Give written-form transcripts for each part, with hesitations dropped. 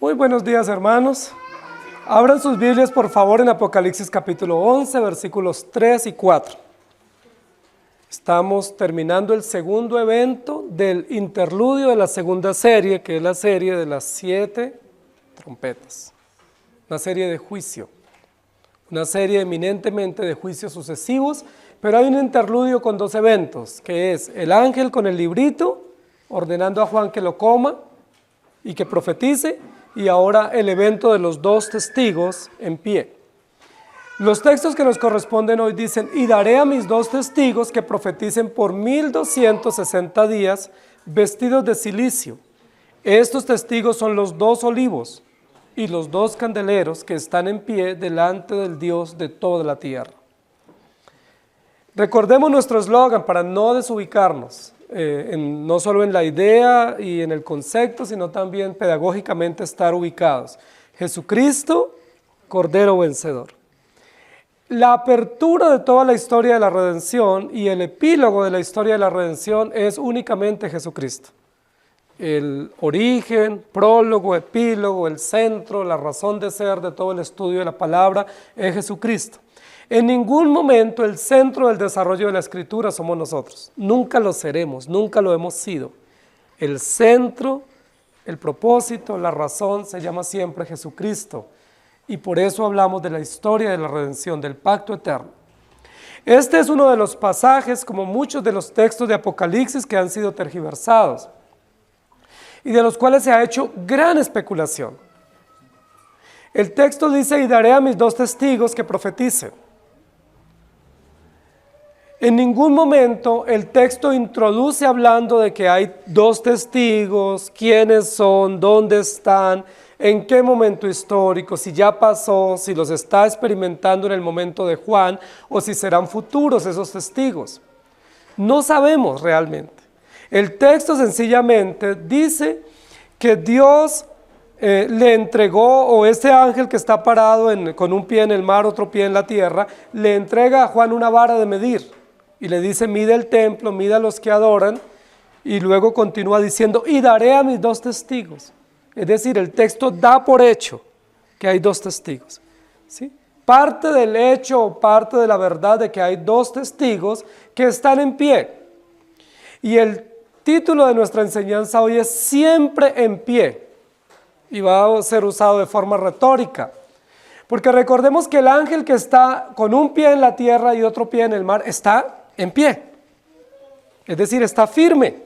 Muy buenos días, hermanos. Abran sus Biblias, por favor, en Apocalipsis capítulo 11, versículos 3 y 4. Estamos terminando el segundo evento del interludio de la segunda serie, que es la serie de las 7 trompetas. Una serie de juicio, una serie eminentemente de juicios sucesivos, pero hay un interludio con 2 eventos, que es el ángel con el librito, ordenando a Juan que lo coma y que profetice, y ahora el evento de los 2 testigos en pie. Los textos que nos corresponden hoy dicen: y daré a mis 2 testigos que profeticen por 1260 días vestidos de cilicio. Estos testigos son los 2 olivos y los 2 candeleros que están en pie delante del Dios de toda la tierra. Recordemos nuestro eslogan para no desubicarnos, no solo en la idea y en el concepto, sino también pedagógicamente estar ubicados. Jesucristo, Cordero vencedor. La apertura de toda la historia de la redención y el epílogo de la historia de la redención es únicamente Jesucristo. El origen, prólogo, epílogo, el centro, la razón de ser de todo el estudio de la palabra es Jesucristo. En ningún momento el centro del desarrollo de la Escritura somos nosotros. Nunca lo seremos, nunca lo hemos sido. El centro, el propósito, la razón se llama siempre Jesucristo. Y por eso hablamos de la historia de la redención, del pacto eterno. Este es uno de los pasajes, como muchos de los textos de Apocalipsis, que han sido tergiversados y de los cuales se ha hecho gran especulación. El texto dice: y daré a mis 2 testigos que profeticen. En ningún momento el texto introduce hablando de que hay 2 testigos, quiénes son, dónde están, en qué momento histórico, si ya pasó, si los está experimentando en el momento de Juan o si serán futuros esos testigos. No sabemos realmente. El texto sencillamente dice que Dios le entregó, o este ángel que está parado con un pie en el mar, otro pie en la tierra, le entrega a Juan una vara de medir y le dice: mide el templo, mide a los que adoran, y luego continúa diciendo: y daré a mis 2 testigos. Es decir, el texto da por hecho que hay 2 testigos, ¿sí? Parte del hecho o parte de la verdad de que hay 2 testigos que están en pie. Y el título de nuestra enseñanza hoy es siempre en pie, y va a ser usado de forma retórica, porque recordemos que el ángel que está con un pie en la tierra y otro pie en el mar está en pie, es decir, está firme.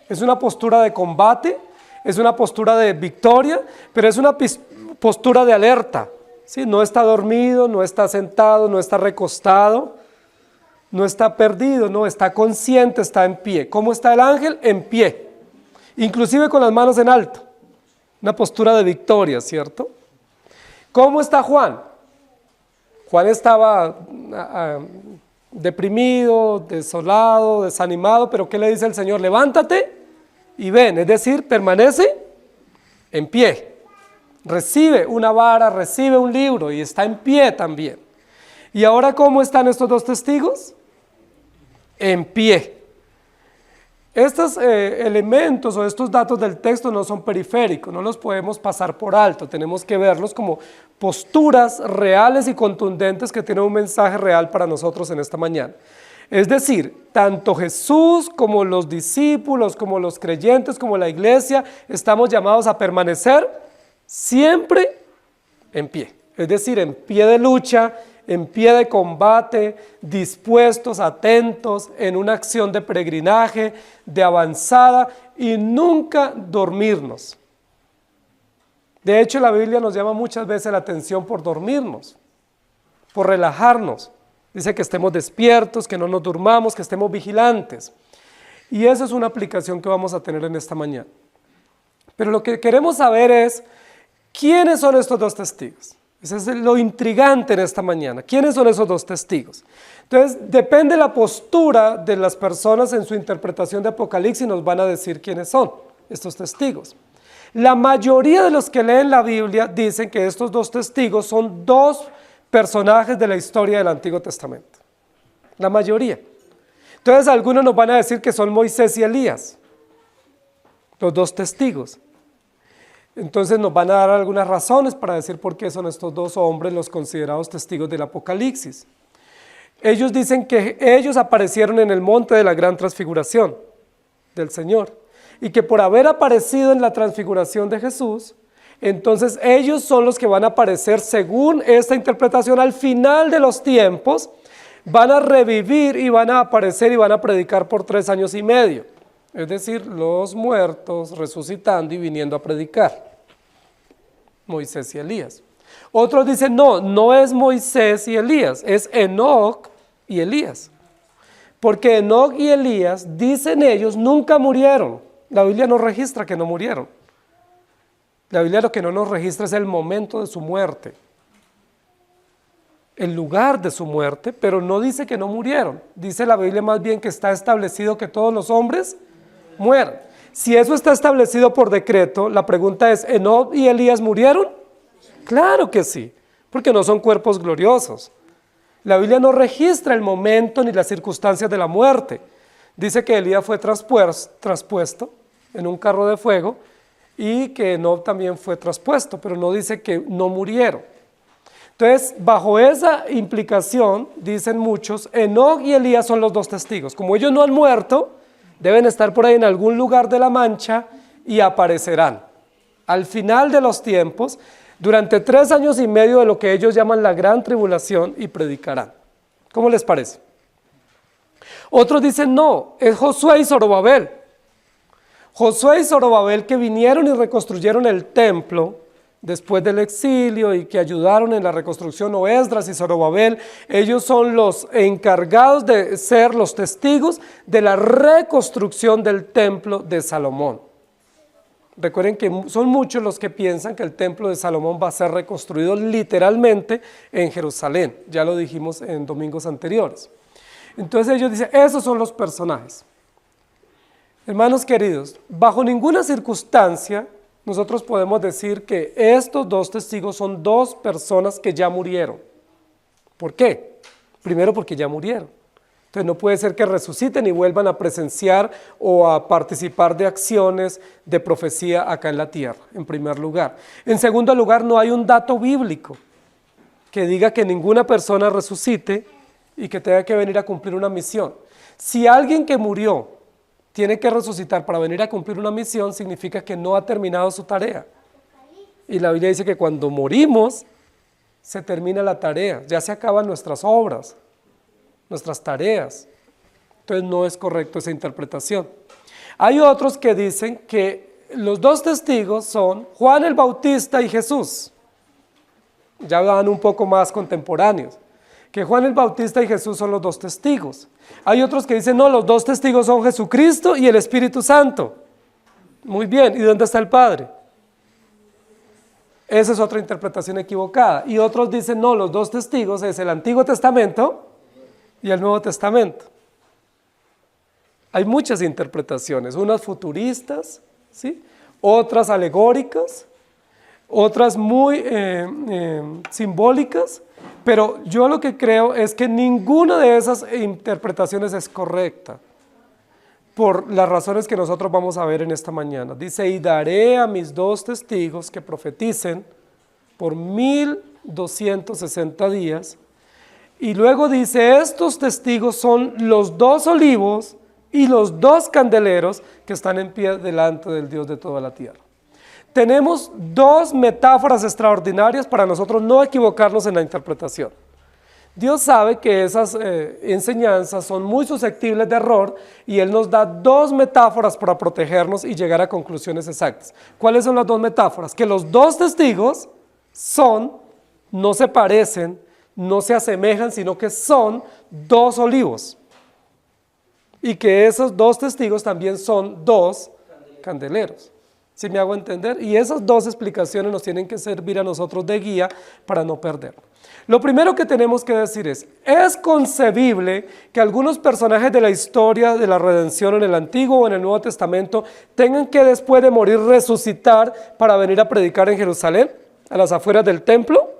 Es una postura de combate, es una postura de victoria, pero es una postura de alerta, ¿sí? No está dormido, no está sentado, no está recostado, no está perdido, no, está consciente, está en pie. ¿Cómo está el ángel? En pie, inclusive con las manos en alto, una postura de victoria, ¿cierto? ¿Cómo está Juan? Juan estaba deprimido, desolado, desanimado, pero ¿qué le dice el Señor? Levántate y ven, es decir, permanece en pie. Recibe una vara, recibe un libro y está en pie también. ¿Y ahora cómo están estos 2 testigos? En pie. Estos elementos o estos datos del texto no son periféricos, no los podemos pasar por alto, tenemos que verlos como posturas reales y contundentes que tienen un mensaje real para nosotros en esta mañana. Es decir, tanto Jesús como los discípulos, como los creyentes, como la iglesia, estamos llamados a permanecer siempre en pie, es decir, en pie de lucha, en pie de combate, dispuestos, atentos, en una acción de peregrinaje, de avanzada, y nunca dormirnos. De hecho, la Biblia nos llama muchas veces la atención por dormirnos, por relajarnos. Dice que estemos despiertos, que no nos durmamos, que estemos vigilantes. Y esa es una aplicación que vamos a tener en esta mañana. Pero lo que queremos saber es: ¿quiénes son estos 2 testigos? Eso es lo intrigante en esta mañana. ¿Quiénes son esos 2 testigos? Entonces, depende de la postura de las personas en su interpretación de Apocalipsis, nos van a decir quiénes son estos testigos. La mayoría de los que leen la Biblia dicen que estos 2 testigos son 2 personajes de la historia del Antiguo Testamento. La mayoría. Entonces, algunos nos van a decir que son Moisés y Elías, los 2 testigos. Entonces nos van a dar algunas razones para decir por qué son estos dos hombres los considerados testigos del Apocalipsis. Ellos dicen que ellos aparecieron en el monte de la gran transfiguración del Señor y que por haber aparecido en la transfiguración de Jesús, entonces ellos son los que van a aparecer según esta interpretación al final de los tiempos, van a revivir y van a aparecer y van a predicar por 3 años y medio. Es decir, los muertos resucitando y viniendo a predicar. Moisés y Elías. Otros dicen, no es Moisés y Elías, es Enoc y Elías. Porque Enoc y Elías, dicen ellos, nunca murieron. La Biblia no registra que no murieron. La Biblia lo que no nos registra es el momento de su muerte, el lugar de su muerte, pero no dice que no murieron. Dice la Biblia más bien que está establecido que todos los hombres mueran. Si eso está establecido por decreto, la pregunta es, ¿Enoc y Elías murieron? Claro que sí, porque no son cuerpos gloriosos. La Biblia no registra el momento ni las circunstancias de la muerte. Dice que Elías fue traspuesto en un carro de fuego y que Enoc también fue traspuesto, pero no dice que no murieron. Entonces, bajo esa implicación, dicen muchos, Enoc y Elías son los dos testigos. Como ellos no han muerto, deben estar por ahí en algún lugar de la mancha y aparecerán. Al final de los tiempos, durante 3 años y medio de lo que ellos llaman la gran tribulación y predicarán. ¿Cómo les parece? Otros dicen no, es Josué y Zorobabel. Josué y Zorobabel que vinieron y reconstruyeron el templo después del exilio y que ayudaron en la reconstrucción, o Esdras y Zorobabel, ellos son los encargados de ser los testigos de la reconstrucción del templo de Salomón. Recuerden que son muchos los que piensan que el templo de Salomón va a ser reconstruido literalmente en Jerusalén, ya lo dijimos en domingos anteriores. Entonces ellos dicen, esos son los personajes. Hermanos queridos, bajo ninguna circunstancia nosotros podemos decir que estos dos testigos son 2 personas que ya murieron. ¿Por qué? Primero porque ya murieron. Entonces no puede ser que resuciten y vuelvan a presenciar o a participar de acciones de profecía acá en la tierra, en primer lugar. En segundo lugar, no hay un dato bíblico que diga que ninguna persona resucite y que tenga que venir a cumplir una misión. Si alguien que murió tiene que resucitar para venir a cumplir una misión, significa que no ha terminado su tarea. Y la Biblia dice que cuando morimos, se termina la tarea, ya se acaban nuestras obras, nuestras tareas. Entonces no es correcto esa interpretación. Hay otros que dicen que los 2 testigos son Juan el Bautista y Jesús. Ya van un poco más contemporáneos. Que Juan el Bautista y Jesús son los 2 testigos. Hay otros que dicen, no, los 2 testigos son Jesucristo y el Espíritu Santo. Muy bien, ¿y dónde está el Padre? Esa es otra interpretación equivocada. Y otros dicen, no, los 2 testigos es el Antiguo Testamento y el Nuevo Testamento. Hay muchas interpretaciones, unas futuristas, ¿sí? Otras alegóricas, otras muy simbólicas, pero yo lo que creo es que ninguna de esas interpretaciones es correcta, por las razones que nosotros vamos a ver en esta mañana. Dice, y daré a mis 2 testigos que profeticen por 1260 días, y luego dice, estos testigos son los 2 olivos y los 2 candeleros que están en pie delante del Dios de toda la tierra. Tenemos 2 metáforas extraordinarias para nosotros no equivocarnos en la interpretación. Dios sabe que esas enseñanzas son muy susceptibles de error y Él nos da 2 metáforas para protegernos y llegar a conclusiones exactas. ¿Cuáles son las 2 metáforas? Que los 2 testigos no se parecen, no se asemejan, sino que son 2 olivos. Y que esos 2 testigos también son 2 candeleros. ¿Sí me hago entender? Y esas 2 explicaciones nos tienen que servir a nosotros de guía para no perderlo. Lo primero que tenemos que decir es concebible que algunos personajes de la historia de la redención en el Antiguo o en el Nuevo Testamento tengan que después de morir resucitar para venir a predicar en Jerusalén, a las afueras del templo.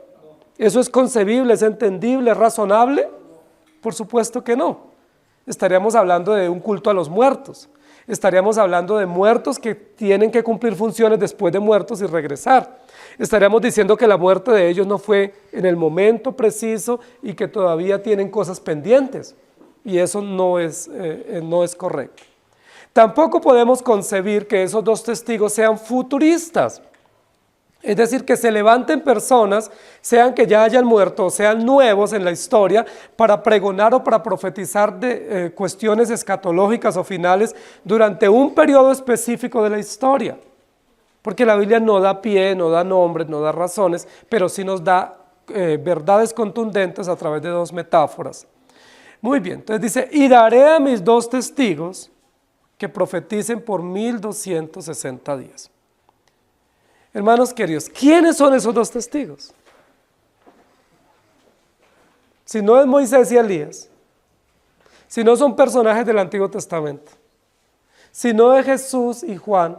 ¿Eso es concebible, es entendible, es razonable? Por supuesto que no. Estaríamos hablando de un culto a los muertos. Estaríamos hablando de muertos que tienen que cumplir funciones después de muertos y regresar. Estaríamos diciendo que la muerte de ellos no fue en el momento preciso y que todavía tienen cosas pendientes. Y eso no es correcto. Tampoco podemos concebir que esos dos testigos sean futuristas. Es decir, que se levanten personas, sean que ya hayan muerto o sean nuevos en la historia, para pregonar o para profetizar de cuestiones escatológicas o finales durante un periodo específico de la historia. Porque la Biblia no da pie, no da nombres, no da razones, pero sí nos da verdades contundentes a través de dos metáforas. Muy bien, entonces dice, y daré a mis dos testigos que profeticen por 1260 días. Hermanos queridos, ¿quiénes son esos dos testigos? Si no es Moisés y Elías, si no son personajes del Antiguo Testamento, si no es Jesús y Juan,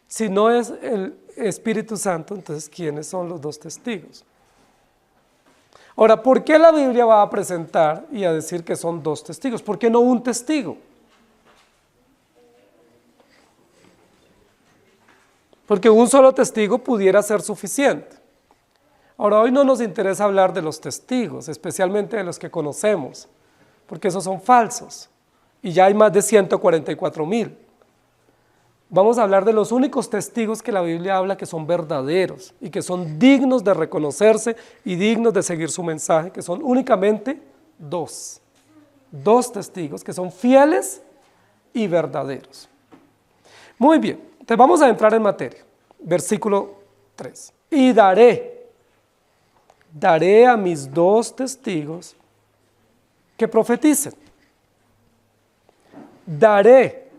si no es el Espíritu Santo, entonces ¿quiénes son los dos testigos? Ahora, ¿por qué la Biblia va a presentar y a decir que son dos testigos? ¿Por qué no un testigo? Porque un solo testigo pudiera ser suficiente. Ahora, hoy no nos interesa hablar de los testigos, especialmente de los que conocemos, porque esos son falsos, y ya hay más de 144,000. Vamos a hablar de los únicos testigos que la Biblia habla que son verdaderos, y que son dignos de reconocerse y dignos de seguir su mensaje, que son únicamente dos testigos que son fieles y verdaderos. Muy bien. Entonces vamos a entrar en materia, versículo 3. Y daré a mis dos testigos que profeticen. Daré,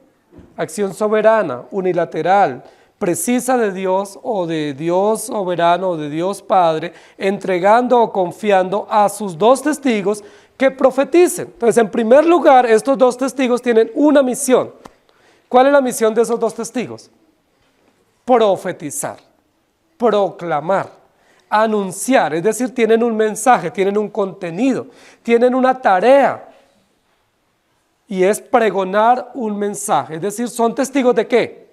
acción soberana, unilateral, precisa de Dios o de Dios soberano o de Dios Padre, entregando o confiando a sus dos testigos que profeticen. Entonces, en primer lugar, estos dos testigos tienen una misión. ¿Cuál es la misión de esos dos testigos? Profetizar, proclamar, anunciar, es decir, tienen un mensaje, tienen un contenido, tienen una tarea, y es pregonar un mensaje, es decir, ¿son testigos de qué?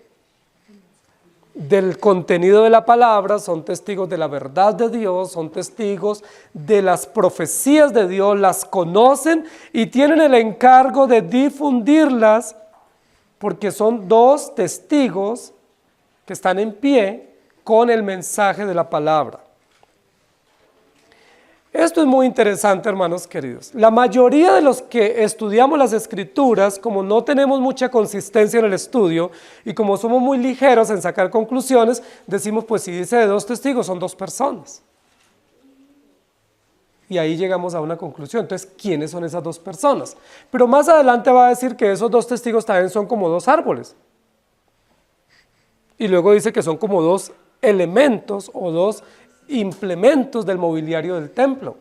Del contenido de la palabra, son testigos de la verdad de Dios, son testigos de las profecías de Dios, las conocen y tienen el encargo de difundirlas, porque son dos testigos que están en pie con el mensaje de la palabra. Esto es muy interesante, hermanos queridos. La mayoría de los que estudiamos las Escrituras, como no tenemos mucha consistencia en el estudio y como somos muy ligeros en sacar conclusiones, decimos, pues si dice de dos testigos, son dos personas. Y ahí llegamos a una conclusión. Entonces, ¿quiénes son esas dos personas? Pero más adelante va a decir que esos dos testigos también son como dos árboles. Y luego dice que son como dos elementos o dos implementos del mobiliario del templo.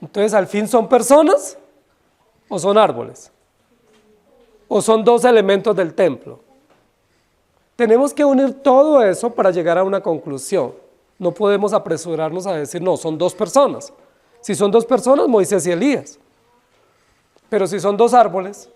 Entonces, ¿al fin son personas o son árboles? ¿O son dos elementos del templo? Tenemos que unir todo eso para llegar a una conclusión. No podemos apresurarnos a decir, no, son dos personas. Si son dos personas, Moisés y Elías. Pero si son dos árboles.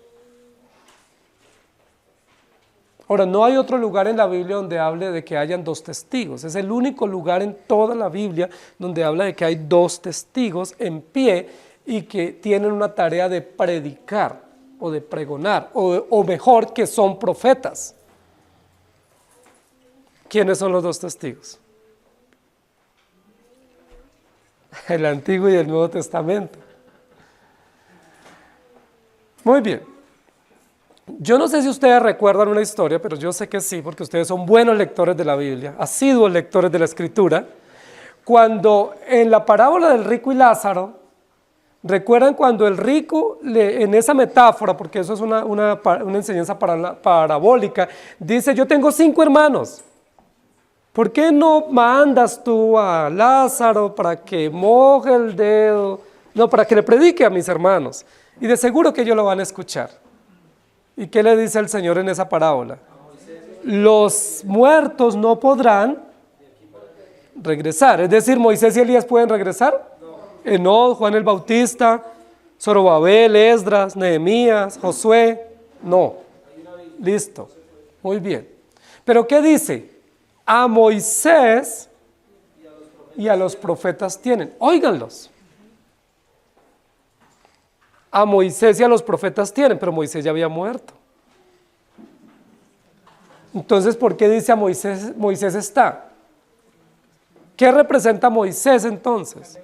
Ahora, no hay otro lugar en la Biblia donde hable de que hayan dos testigos. Es el único lugar en toda la Biblia donde habla de que hay dos testigos en pie y que tienen una tarea de predicar o de pregonar, o mejor, que son profetas. ¿Quiénes son los dos testigos? El Antiguo y el Nuevo Testamento. Muy bien. Yo no sé si ustedes recuerdan una historia, pero yo sé que sí, porque ustedes son buenos lectores de la Biblia, asiduos lectores de la Escritura. Cuando en la parábola del rico y Lázaro, ¿recuerdan cuando el rico, en esa metáfora, porque eso es una enseñanza parabólica, dice, yo tengo 5 hermanos, ¿por qué no mandas tú a Lázaro para que moje el dedo? No, para que le predique a mis hermanos, y de seguro que ellos lo van a escuchar. ¿Y qué le dice el Señor en esa parábola? Los muertos no podrán regresar. Es decir, ¿Moisés y Elías pueden regresar? No, Juan el Bautista, Zorobabel, Esdras, Nehemías, Josué. No. Listo. Muy bien. Pero ¿qué dice? A Moisés y a los profetas tienen. Óiganlos. A Moisés y a los profetas tienen, pero Moisés ya había muerto. Entonces, ¿por qué dice a Moisés? Moisés está. ¿Qué representa Moisés entonces?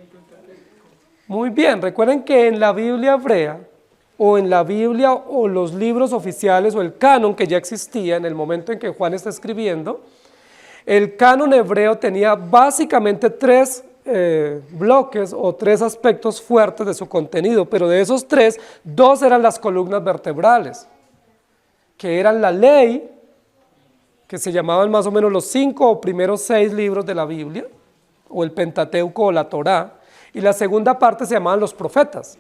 Muy bien, recuerden que en la Biblia hebrea, o en la Biblia o los libros oficiales o el canon que ya existía en el momento en que Juan está escribiendo, el canon hebreo tenía básicamente tres bloques o tres aspectos fuertes de su contenido, pero de esos tres, dos eran las columnas vertebrales, que eran la ley, que se llamaban más o menos los 5 o primeros 6 libros de la Biblia, o el Pentateuco o la Torá, y la segunda parte se llamaban los profetas.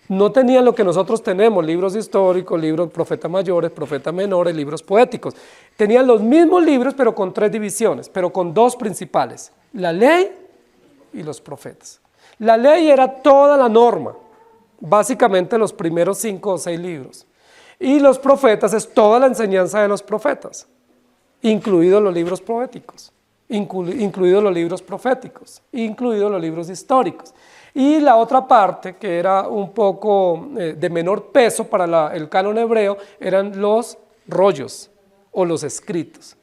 No tenían lo que nosotros tenemos, libros históricos, libros profetas mayores, profetas menores, libros poéticos. Tenían los mismos libros, pero con 3 divisiones, pero con 2 principales, la ley y los profetas. La ley era toda la norma, básicamente los primeros 5 o 6 libros. Y los profetas es toda la enseñanza de los profetas, incluidos los libros poéticos, incluidos los libros proféticos, incluidos los libros históricos. Y la otra parte, que era un poco de menor peso para el canon hebreo, eran los rollos o los escritos.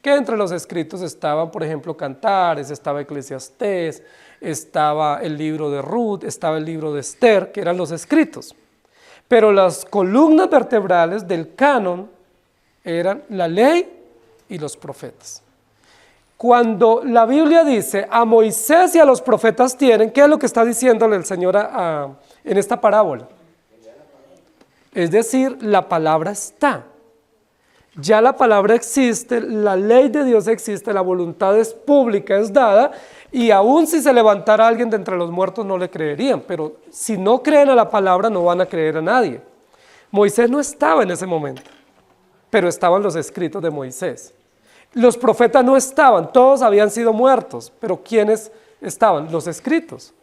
Que entre los escritos estaban, por ejemplo, Cantares, estaba Eclesiastés, estaba el libro de Ruth, estaba el libro de Esther, que eran los escritos. Pero las columnas vertebrales del canon eran la ley y los profetas. Cuando la Biblia dice a Moisés y a los profetas tienen, ¿qué es lo que está diciéndole el Señor en esta parábola? Es decir, la palabra está. Ya la palabra existe, la ley de Dios existe, la voluntad es pública, es dada, y aún si se levantara alguien de entre los muertos no le creerían, pero si no creen a la palabra no van a creer a nadie. Moisés no estaba en ese momento, pero estaban los escritos de Moisés. Los profetas no estaban, todos habían sido muertos, pero ¿quiénes estaban? Los escritos.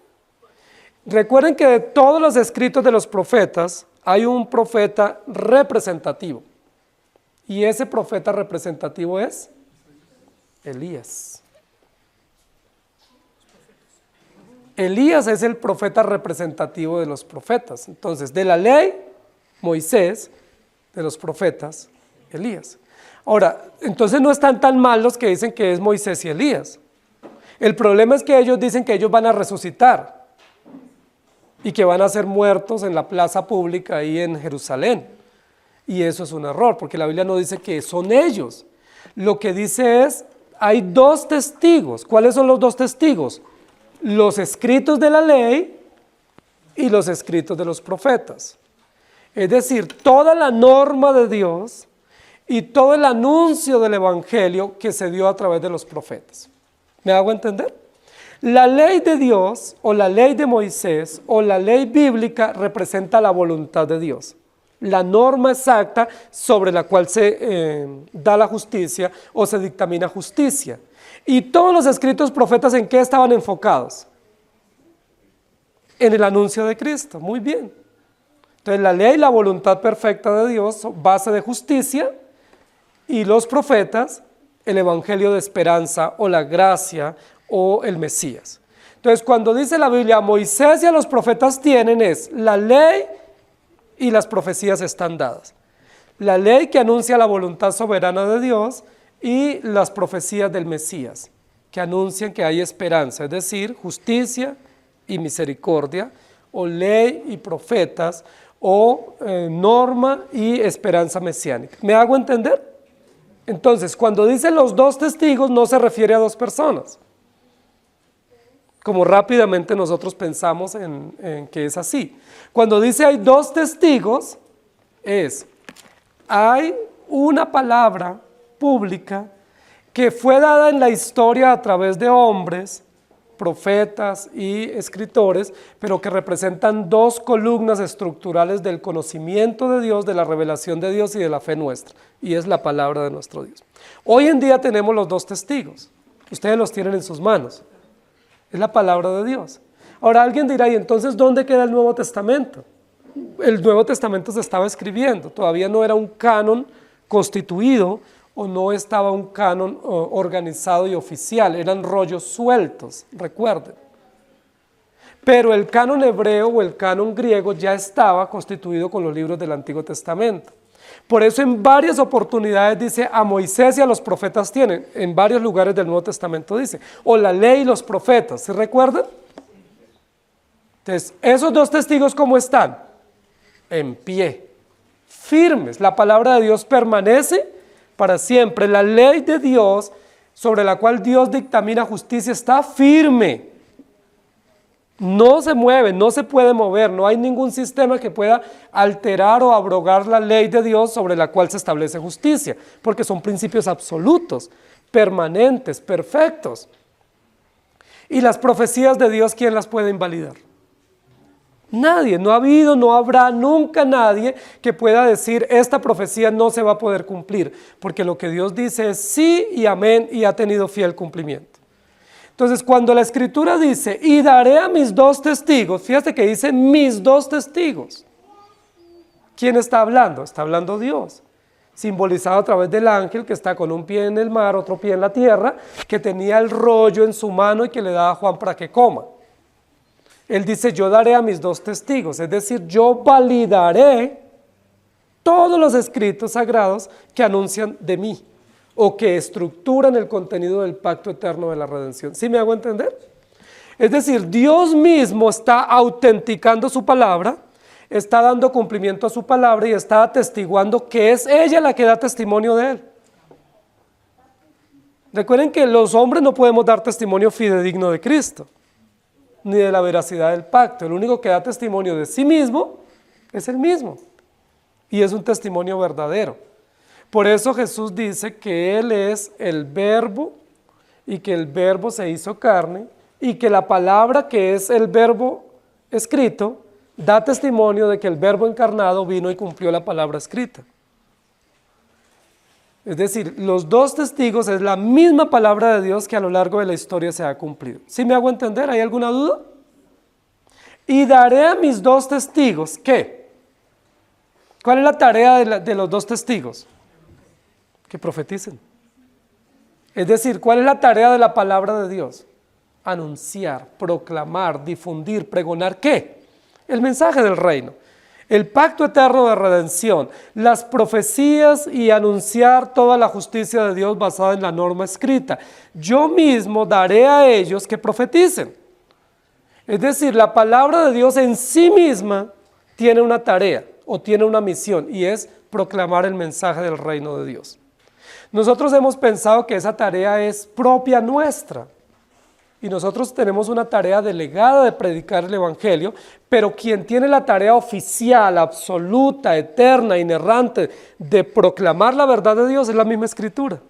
Recuerden que de todos los escritos de los profetas hay un profeta representativo. Y ese profeta representativo es Elías. Elías es el profeta representativo de los profetas. Entonces, de la ley, Moisés, de los profetas, Elías. Ahora, entonces no están tan mal los que dicen que es Moisés y Elías. El problema es que ellos dicen que ellos van a resucitar y que van a ser muertos en la plaza pública ahí en Jerusalén. Y eso es un error, porque la Biblia no dice que son ellos. Lo que dice es, hay 2 testigos. ¿Cuáles son los 2 testigos? Los escritos de la ley y los escritos de los profetas. Es decir, toda la norma de Dios y todo el anuncio del evangelio que se dio a través de los profetas. ¿Me hago entender? La ley de Dios o la ley de Moisés o la ley bíblica representa la voluntad de Dios. La norma exacta sobre la cual se da la justicia o se dictamina justicia. Y todos los escritos profetas, ¿en qué estaban enfocados? En el anuncio de Cristo, muy bien. Entonces la ley, la voluntad perfecta de Dios, base de justicia, y los profetas, el evangelio de esperanza o la gracia o el Mesías. Entonces cuando dice la Biblia, Moisés y a los profetas tienen, es la ley y las profecías están dadas. La ley que anuncia la voluntad soberana de Dios y las profecías del Mesías, que anuncian que hay esperanza, es decir, justicia y misericordia, o ley y profetas, o norma y esperanza mesiánica. ¿Me hago entender? Entonces, cuando dice los 2 testigos, no se refiere a 2 personas, como rápidamente nosotros pensamos en que es así. Cuando dice hay 2 testigos, hay una palabra pública que fue dada en la historia a través de hombres, profetas y escritores, pero que representan 2 columnas estructurales del conocimiento de Dios, de la revelación de Dios y de la fe nuestra, y es la palabra de nuestro Dios. Hoy en día tenemos los 2 testigos, ustedes los tienen en sus manos. Es la palabra de Dios. Ahora alguien dirá, ¿y entonces dónde queda el Nuevo Testamento? El Nuevo Testamento se estaba escribiendo, todavía no era un canon constituido o no estaba un canon organizado y oficial, eran rollos sueltos, recuerden. Pero el canon hebreo o el canon griego ya estaba constituido con los libros del Antiguo Testamento. Por eso en varias oportunidades dice, a Moisés y a los profetas tienen, en varios lugares del Nuevo Testamento dice, o la ley y los profetas, ¿se recuerdan? Entonces, esos dos testigos, ¿cómo están? En pie, firmes. La palabra de Dios permanece para siempre. La ley de Dios, sobre la cual Dios dictamina justicia, está firme. No se mueve, no se puede mover, no hay ningún sistema que pueda alterar o abrogar la ley de Dios sobre la cual se establece justicia, porque son principios absolutos, permanentes, perfectos. Y las profecías de Dios, ¿quién las puede invalidar? Nadie, no ha habido, no habrá nunca nadie que pueda decir esta profecía no se va a poder cumplir, porque lo que Dios dice es sí y amén y ha tenido fiel cumplimiento. Entonces, cuando la Escritura dice, y daré a mis dos testigos, fíjate que dice mis dos testigos. ¿Quién está hablando? Está hablando Dios, simbolizado a través del ángel que está con un pie en el mar, otro pie en la tierra, que tenía el rollo en su mano y que le daba a Juan para que coma. Él dice, yo daré a mis dos testigos, es decir, yo validaré todos los escritos sagrados que anuncian de mí, o que estructuran el contenido del pacto eterno de la redención. ¿Sí me hago entender? Es decir, Dios mismo está autenticando su palabra, está dando cumplimiento a su palabra y está atestiguando que es ella la que da testimonio de él. Recuerden que los hombres no podemos dar testimonio fidedigno de Cristo, ni de la veracidad del pacto. El único que da testimonio de sí mismo es él mismo, y es un testimonio verdadero. Por eso Jesús dice que Él es el verbo y que el verbo se hizo carne y que la palabra que es el verbo escrito da testimonio de que el verbo encarnado vino y cumplió la palabra escrita. Es decir, los dos testigos es la misma palabra de Dios que a lo largo de la historia se ha cumplido. ¿Sí me hago entender? ¿Hay alguna duda? Y daré a mis dos testigos, ¿qué? ¿Cuál es la tarea de los dos testigos? Que profeticen. Es decir, ¿cuál es la tarea de la palabra de Dios? Anunciar, proclamar, difundir, pregonar, ¿qué? El mensaje del reino, el pacto eterno de redención, las profecías y anunciar toda la justicia de Dios basada en la norma escrita. Yo mismo daré a ellos que profeticen. Es decir, la palabra de Dios en sí misma tiene una tarea o tiene una misión y es proclamar el mensaje del reino de Dios. Nosotros hemos pensado que esa tarea es propia nuestra y nosotros tenemos una tarea delegada de predicar el evangelio, pero quien tiene la tarea oficial, absoluta, eterna, inerrante de proclamar la verdad de Dios es la misma Escritura.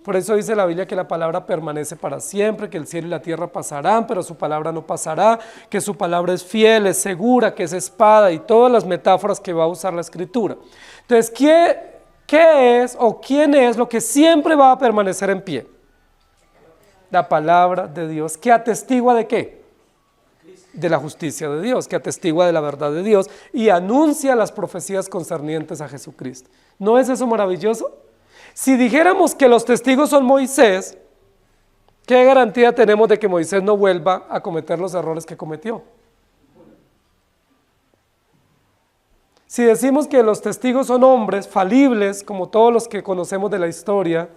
Por eso dice la Biblia que la palabra permanece para siempre, que el cielo y la tierra pasarán, pero su palabra no pasará, que su palabra es fiel, es segura, que es espada y todas las metáforas que va a usar la Escritura. Entonces, ¿qué es o quién es lo que siempre va a permanecer en pie? La palabra de Dios, que atestigua de qué? De la justicia de Dios, que atestigua de la verdad de Dios y anuncia las profecías concernientes a Jesucristo. ¿No es eso maravilloso? Si dijéramos que los testigos son Moisés, ¿qué garantía tenemos de que Moisés no vuelva a cometer los errores que cometió? Si decimos que los testigos son hombres falibles, como todos los que conocemos de la historia,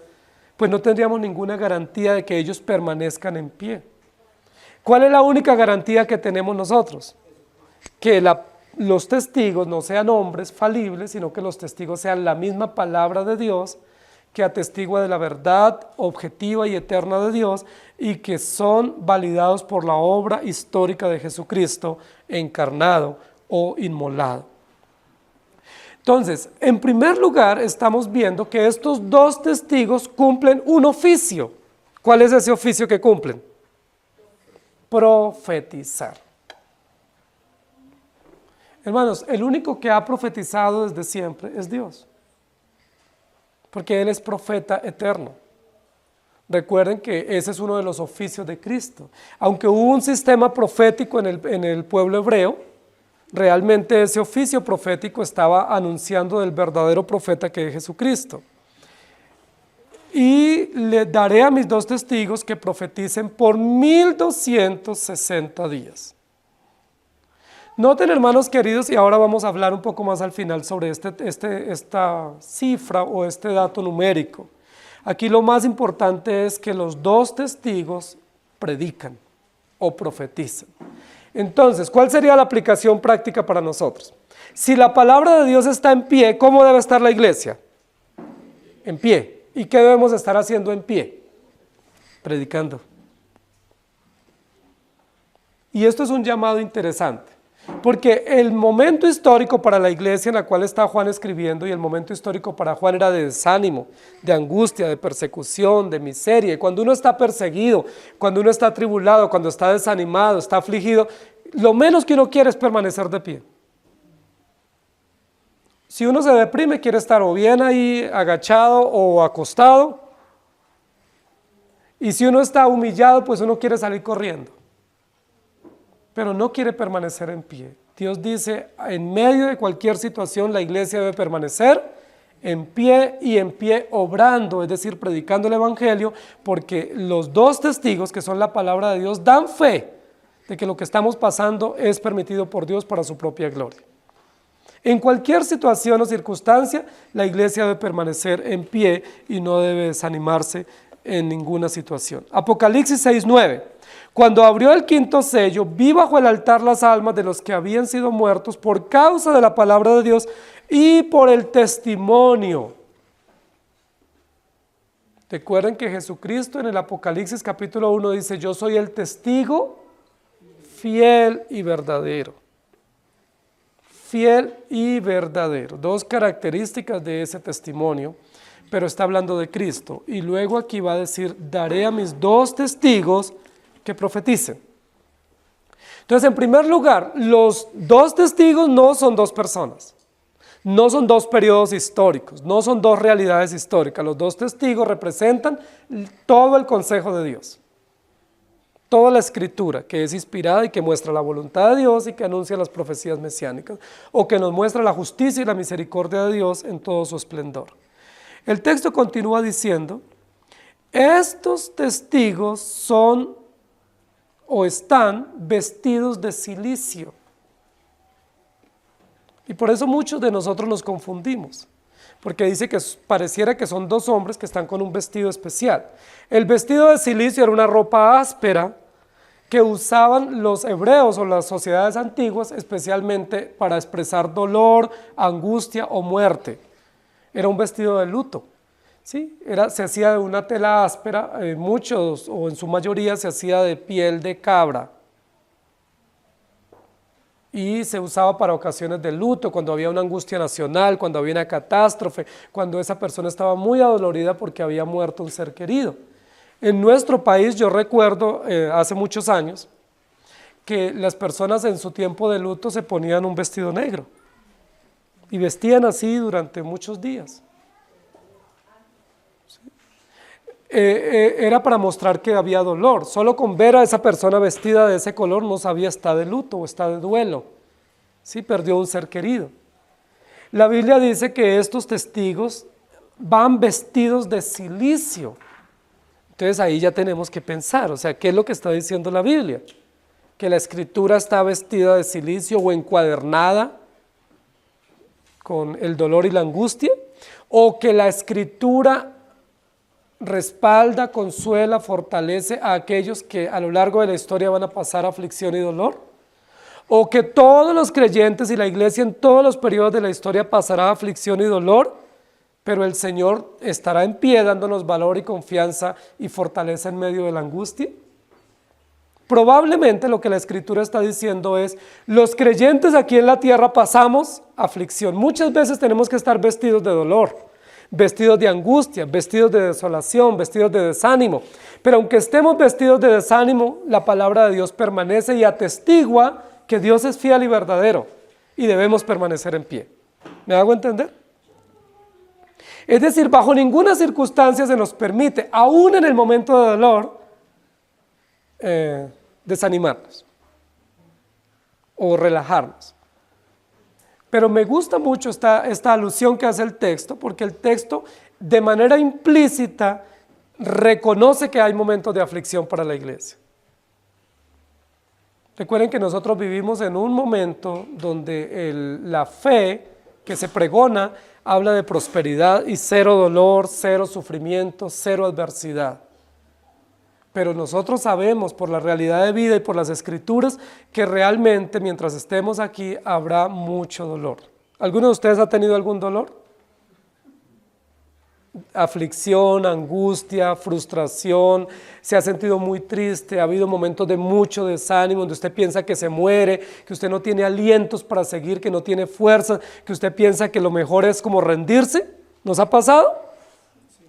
pues no tendríamos ninguna garantía de que ellos permanezcan en pie. ¿Cuál es la única garantía que tenemos nosotros? Que los testigos no sean hombres falibles, sino que los testigos sean la misma palabra de Dios, que atestigua de la verdad objetiva y eterna de Dios y que son validados por la obra histórica de Jesucristo encarnado o inmolado. Entonces, en primer lugar, estamos viendo que estos dos testigos cumplen un oficio. ¿Cuál es ese oficio que cumplen? Profetizar. Hermanos, el único que ha profetizado desde siempre es Dios, porque Él es profeta eterno. Recuerden que ese es uno de los oficios de Cristo. Aunque hubo un sistema profético en el pueblo hebreo, realmente ese oficio profético estaba anunciando del verdadero profeta que es Jesucristo. Y le daré a mis 2 testigos que profeticen por 1260 días. Noten, hermanos queridos, y ahora vamos a hablar un poco más al final sobre esta cifra o este dato numérico. Aquí lo más importante es que los 2 testigos predican o profetizan. Entonces, ¿cuál sería la aplicación práctica para nosotros? Si la palabra de Dios está en pie, ¿cómo debe estar la iglesia? En pie. ¿Y qué debemos estar haciendo en pie? Predicando. Y esto es un llamado interesante, porque el momento histórico para la iglesia en la cual está Juan escribiendo, y el momento histórico para Juan era de desánimo, de angustia, de persecución, de miseria. Y cuando uno está perseguido, cuando uno está atribulado, cuando está desanimado, está afligido, lo menos que uno quiere es permanecer de pie. Si uno se deprime, quiere estar o bien ahí agachado o acostado. Y si uno está humillado, pues uno quiere salir corriendo. Pero no quiere permanecer en pie. Dios dice, en medio de cualquier situación, la iglesia debe permanecer en pie y en pie obrando, es decir, predicando el evangelio, porque los 2 testigos, que son la palabra de Dios, dan fe de que lo que estamos pasando es permitido por Dios para su propia gloria. En cualquier situación o circunstancia, la iglesia debe permanecer en pie y no debe desanimarse en ninguna situación. Apocalipsis 6:9. Cuando abrió el 5º sello, vi bajo el altar las almas de los que habían sido muertos por causa de la palabra de Dios y por el testimonio. Recuerden que Jesucristo en el Apocalipsis capítulo 1 dice, yo soy el testigo fiel y verdadero. Fiel y verdadero. 2 características de ese testimonio, pero está hablando de Cristo. Y luego aquí va a decir, daré a mis 2 testigos que profeticen. Entonces, en primer lugar, los 2 testigos no son 2 personas, no son 2 periodos históricos, no son 2 realidades históricas. Los 2 testigos representan todo el consejo de Dios, toda la escritura que es inspirada y que muestra la voluntad de Dios y que anuncia las profecías mesiánicas, o que nos muestra la justicia y la misericordia de Dios en todo su esplendor. El texto continúa diciendo, estos testigos son o están vestidos de cilicio. Y por eso muchos de nosotros nos confundimos, porque dice que pareciera que son 2 hombres que están con un vestido especial. El vestido de cilicio era una ropa áspera que usaban los hebreos o las sociedades antiguas especialmente para expresar dolor, angustia o muerte. Era un vestido de luto. ¿Sí? Se hacía de una tela áspera, muchos o en su mayoría se hacía de piel de cabra y se usaba para ocasiones de luto, cuando había una angustia nacional, cuando había una catástrofe, cuando esa persona estaba muy adolorida porque había muerto un ser querido. En nuestro país yo recuerdo hace muchos años que las personas en su tiempo de luto se ponían un vestido negro y vestían así durante muchos días. Era para mostrar que había dolor. Solo con ver a esa persona vestida de ese color no sabía está de luto o está de duelo. Sí, perdió un ser querido. La Biblia dice que estos testigos van vestidos de cilicio. Entonces ahí ya tenemos que pensar, o sea, ¿qué es lo que está diciendo la Biblia? Que la escritura está vestida de cilicio o encuadernada con el dolor y la angustia, o que la escritura respalda, consuela, fortalece a aquellos que a lo largo de la historia van a pasar aflicción y dolor, o que todos los creyentes y la iglesia en todos los periodos de la historia pasará aflicción y dolor, pero el Señor estará en pie dándonos valor y confianza y fortaleza en medio de la angustia. Probablemente lo que la escritura está diciendo es, los creyentes aquí en la tierra pasamos aflicción, muchas veces tenemos que estar vestidos de dolor, vestidos de angustia, vestidos de desolación, vestidos de desánimo. Pero aunque estemos vestidos de desánimo, la palabra de Dios permanece y atestigua que Dios es fiel y verdadero y debemos permanecer en pie. ¿Me hago entender? Es decir, bajo ninguna circunstancia se nos permite, aún en el momento de dolor, desanimarnos o relajarnos. Pero me gusta mucho esta alusión que hace el texto, porque el texto de manera implícita reconoce que hay momentos de aflicción para la iglesia. Recuerden que nosotros vivimos en un momento donde la fe que se pregona habla de prosperidad y cero dolor, cero sufrimiento, cero adversidad. Pero nosotros sabemos por la realidad de vida y por las escrituras que realmente mientras estemos aquí habrá mucho dolor. ¿Alguno de ustedes ha tenido algún dolor? Aflicción, angustia, frustración, se ha sentido muy triste, ha habido momentos de mucho desánimo donde usted piensa que se muere, que usted no tiene alientos para seguir, que no tiene fuerza, que usted piensa que lo mejor es como rendirse. ¿Nos ha pasado?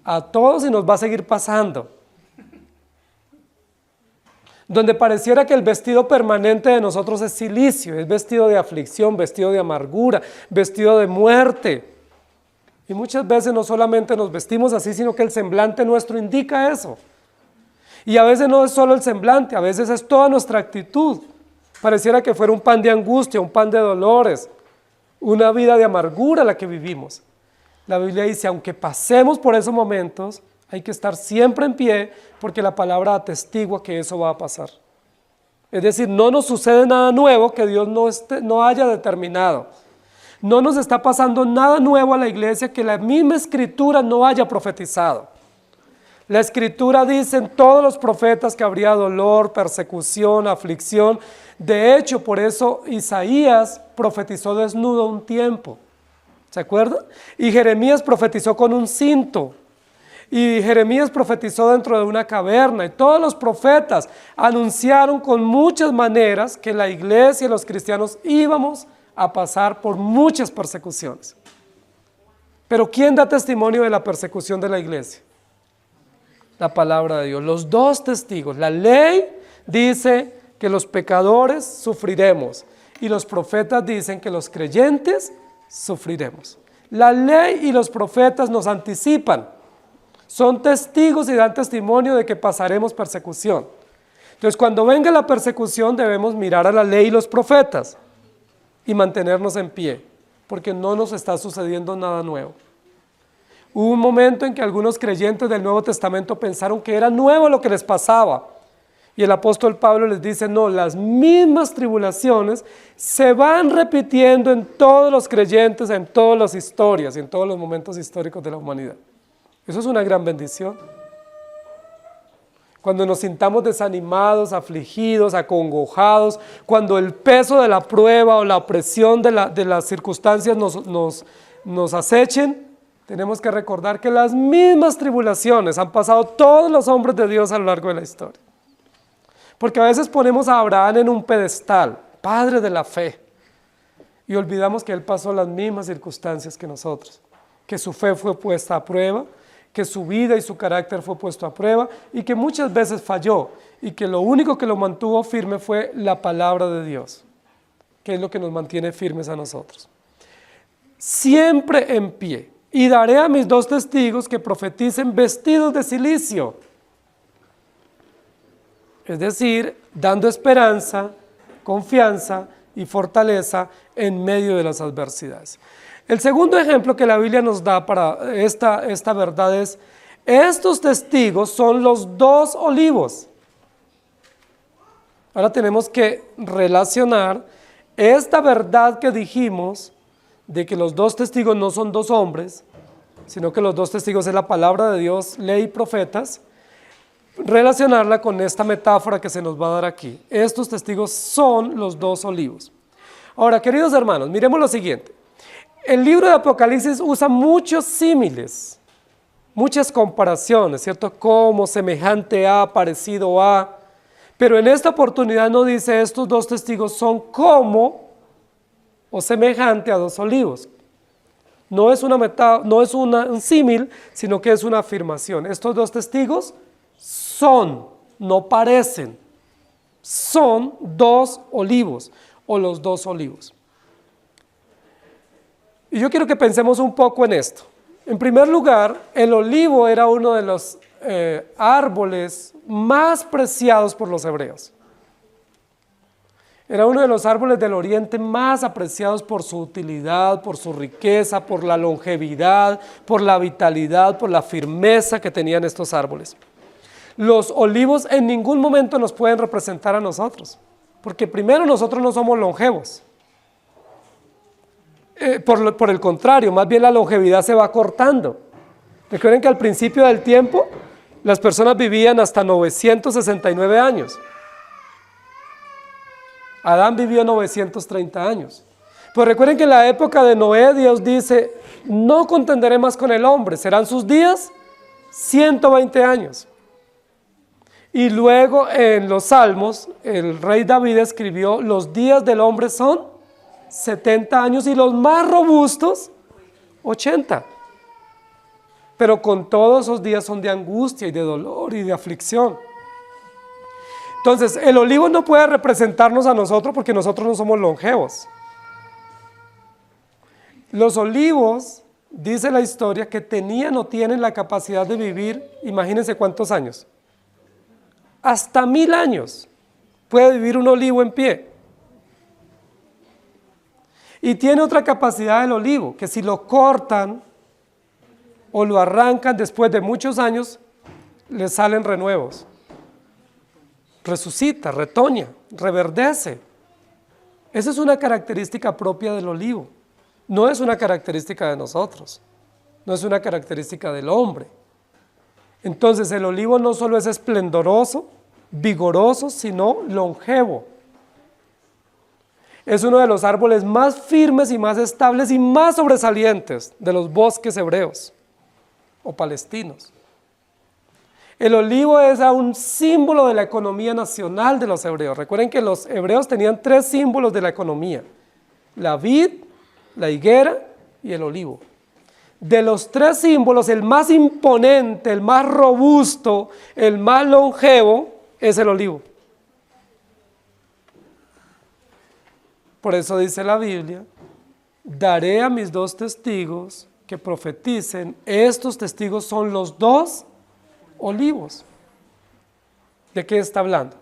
A todos y nos va a seguir pasando. Donde pareciera que el vestido permanente de nosotros es cilicio, es vestido de aflicción, vestido de amargura, vestido de muerte. Y muchas veces no solamente nos vestimos así, sino que el semblante nuestro indica eso. Y a veces no es solo el semblante, a veces es toda nuestra actitud. Pareciera que fuera un pan de angustia, un pan de dolores, una vida de amargura la que vivimos. La Biblia dice, aunque pasemos por esos momentos, hay que estar siempre en pie, porque la palabra atestigua que eso va a pasar. Es decir, no nos sucede nada nuevo que Dios no haya determinado. No nos está pasando nada nuevo a la iglesia que la misma Escritura no haya profetizado. La Escritura dice en todos los profetas que habría dolor, persecución, aflicción. De hecho, por eso Isaías profetizó desnudo un tiempo. ¿Se acuerdan? Y Jeremías profetizó con un cinto. Y Jeremías profetizó dentro de una caverna. Y todos los profetas anunciaron con muchas maneras que la iglesia y los cristianos íbamos a pasar por muchas persecuciones. Pero ¿quién da testimonio de la persecución de la iglesia? La palabra de Dios. Los dos testigos. La ley dice que los pecadores sufriremos y los profetas dicen que los creyentes sufriremos. La ley y los profetas nos anticipan. Son testigos y dan testimonio de que pasaremos persecución. Entonces, cuando venga la persecución debemos mirar a la ley y los profetas y mantenernos en pie, porque no nos está sucediendo nada nuevo. Hubo un momento en que algunos creyentes del Nuevo Testamento pensaron que era nuevo lo que les pasaba, y el apóstol Pablo les dice, no, las mismas tribulaciones se van repitiendo en todos los creyentes, en todas las historias y en todos los momentos históricos de la humanidad. Eso es una gran bendición. Cuando nos sintamos desanimados, afligidos, acongojados, cuando el peso de la prueba o la opresión de las circunstancias nos acechen, tenemos que recordar que las mismas tribulaciones han pasado todos los hombres de Dios a lo largo de la historia. Porque a veces ponemos a Abraham en un pedestal, padre de la fe, y olvidamos que él pasó las mismas circunstancias que nosotros, que su fe fue puesta a prueba, que su vida y su carácter fue puesto a prueba y que muchas veces falló y que lo único que lo mantuvo firme fue la palabra de Dios, que es lo que nos mantiene firmes a nosotros. Siempre en pie, y daré a mis dos testigos que profeticen vestidos de cilicio, es decir, dando esperanza, confianza y fortaleza en medio de las adversidades. El segundo ejemplo que la Biblia nos da para esta verdad es, estos testigos son los dos olivos. Ahora tenemos que relacionar esta verdad que dijimos, de que los dos testigos no son dos hombres, sino que los dos testigos es la palabra de Dios, ley y profetas, relacionarla con esta metáfora que se nos va a dar aquí. Estos testigos son los dos olivos. Ahora, queridos hermanos, miremos lo siguiente. El libro de Apocalipsis usa muchos símiles, muchas comparaciones, ¿cierto? Como, semejante a, parecido a, pero en esta oportunidad no dice estos dos testigos son como o semejante a dos olivos. No es un símil, sino que es una afirmación. Estos dos testigos son, no parecen, son dos olivos o los dos olivos. Y yo quiero que pensemos un poco en esto. En primer lugar, el olivo era uno de los árboles más preciados por los hebreos. Era uno de los árboles del oriente más apreciados por su utilidad, por su riqueza, por la longevidad, por la vitalidad, por la firmeza que tenían estos árboles. Los olivos en ningún momento nos pueden representar a nosotros, porque primero nosotros no somos longevos. Por el contrario, más bien la longevidad se va cortando. Recuerden que al principio del tiempo las personas vivían hasta 969 años. Adán vivió 930 años. Pues recuerden que en la época de Noé Dios dice, no contenderé más con el hombre, serán sus días 120 años. Y luego en los Salmos, el rey David escribió, los días del hombre son 70 años y los más robustos, 80. Pero con todos esos días son de angustia y de dolor y de aflicción. Entonces, el olivo no puede representarnos a nosotros porque nosotros no somos longevos. Los olivos, dice la historia, que tenían o tienen la capacidad de vivir, imagínense cuántos años. Hasta 1000 años puede vivir un olivo en pie. Y tiene otra capacidad el olivo, que si lo cortan o lo arrancan después de muchos años, le salen renuevos. Resucita, retoña, reverdece. Esa es una característica propia del olivo. No es una característica de nosotros. No es una característica del hombre. Entonces el olivo no solo es esplendoroso, vigoroso, sino longevo. Es uno de los árboles más firmes y más estables y más sobresalientes de los bosques hebreos o palestinos. El olivo es un símbolo de la economía nacional de los hebreos. Recuerden que los hebreos tenían 3 símbolos de la economía: la vid, la higuera y el olivo. De los 3 símbolos, el más imponente, el más robusto, el más longevo es el olivo. Por eso dice la Biblia, daré a mis 2 testigos que profeticen. Estos testigos son los 2 olivos. ¿De qué está hablando?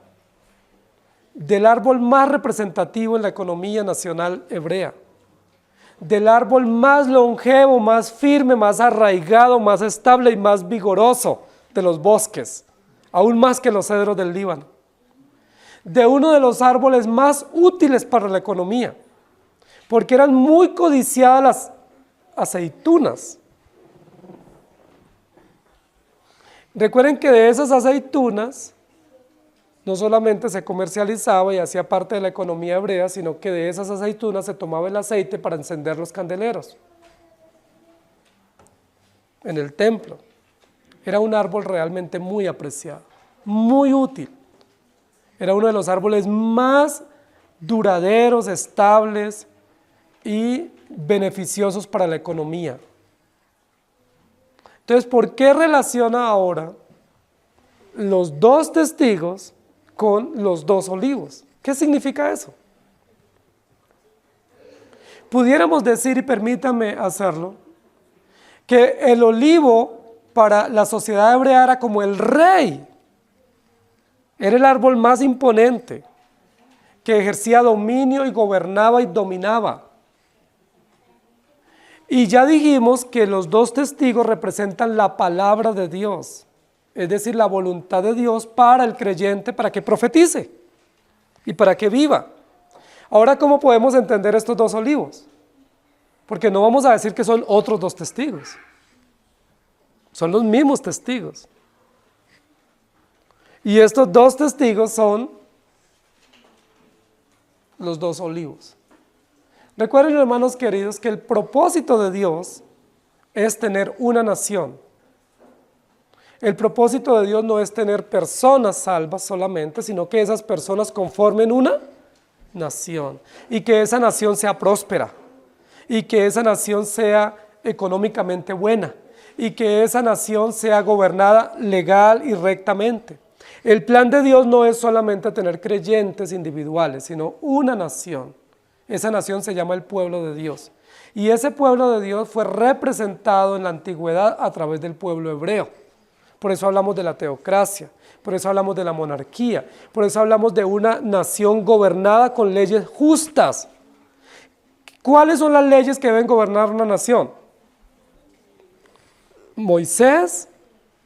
Del árbol más representativo en la economía nacional hebrea. Del árbol más longevo, más firme, más arraigado, más estable y más vigoroso de los bosques, aún más que los cedros del Líbano. De uno de los árboles más útiles para la economía, porque eran muy codiciadas las aceitunas. Recuerden que de esas aceitunas no solamente se comercializaba y hacía parte de la economía hebrea, sino que de esas aceitunas se tomaba el aceite para encender los candeleros en el templo. Era un árbol realmente muy apreciado, muy útil. Era uno de los árboles más duraderos, estables y beneficiosos para la economía. Entonces, ¿por qué relaciona ahora los 2 testigos con los 2 olivos? ¿Qué significa eso? Pudiéramos decir, y permítame hacerlo, que el olivo para la sociedad hebrea era como el rey. Era el árbol más imponente, que ejercía dominio y gobernaba y dominaba. Y ya dijimos que los 2 testigos representan la palabra de Dios, es decir, la voluntad de Dios para el creyente, para que profetice y para que viva. Ahora, ¿cómo podemos entender estos 2 olivos? Porque no vamos a decir que son otros 2 testigos, son los mismos testigos. Y estos 2 testigos son los 2 olivos. Recuerden, hermanos queridos, que el propósito de Dios es tener una nación. El propósito de Dios no es tener personas salvas solamente, sino que esas personas conformen una nación. Y que esa nación sea próspera. Y que esa nación sea económicamente buena. Y que esa nación sea gobernada legal y rectamente. El plan de Dios no es solamente tener creyentes individuales, sino una nación. Esa nación se llama el pueblo de Dios. Y ese pueblo de Dios fue representado en la antigüedad a través del pueblo hebreo. Por eso hablamos de la teocracia, por eso hablamos de la monarquía, por eso hablamos de una nación gobernada con leyes justas. ¿Cuáles son las leyes que deben gobernar una nación? Moisés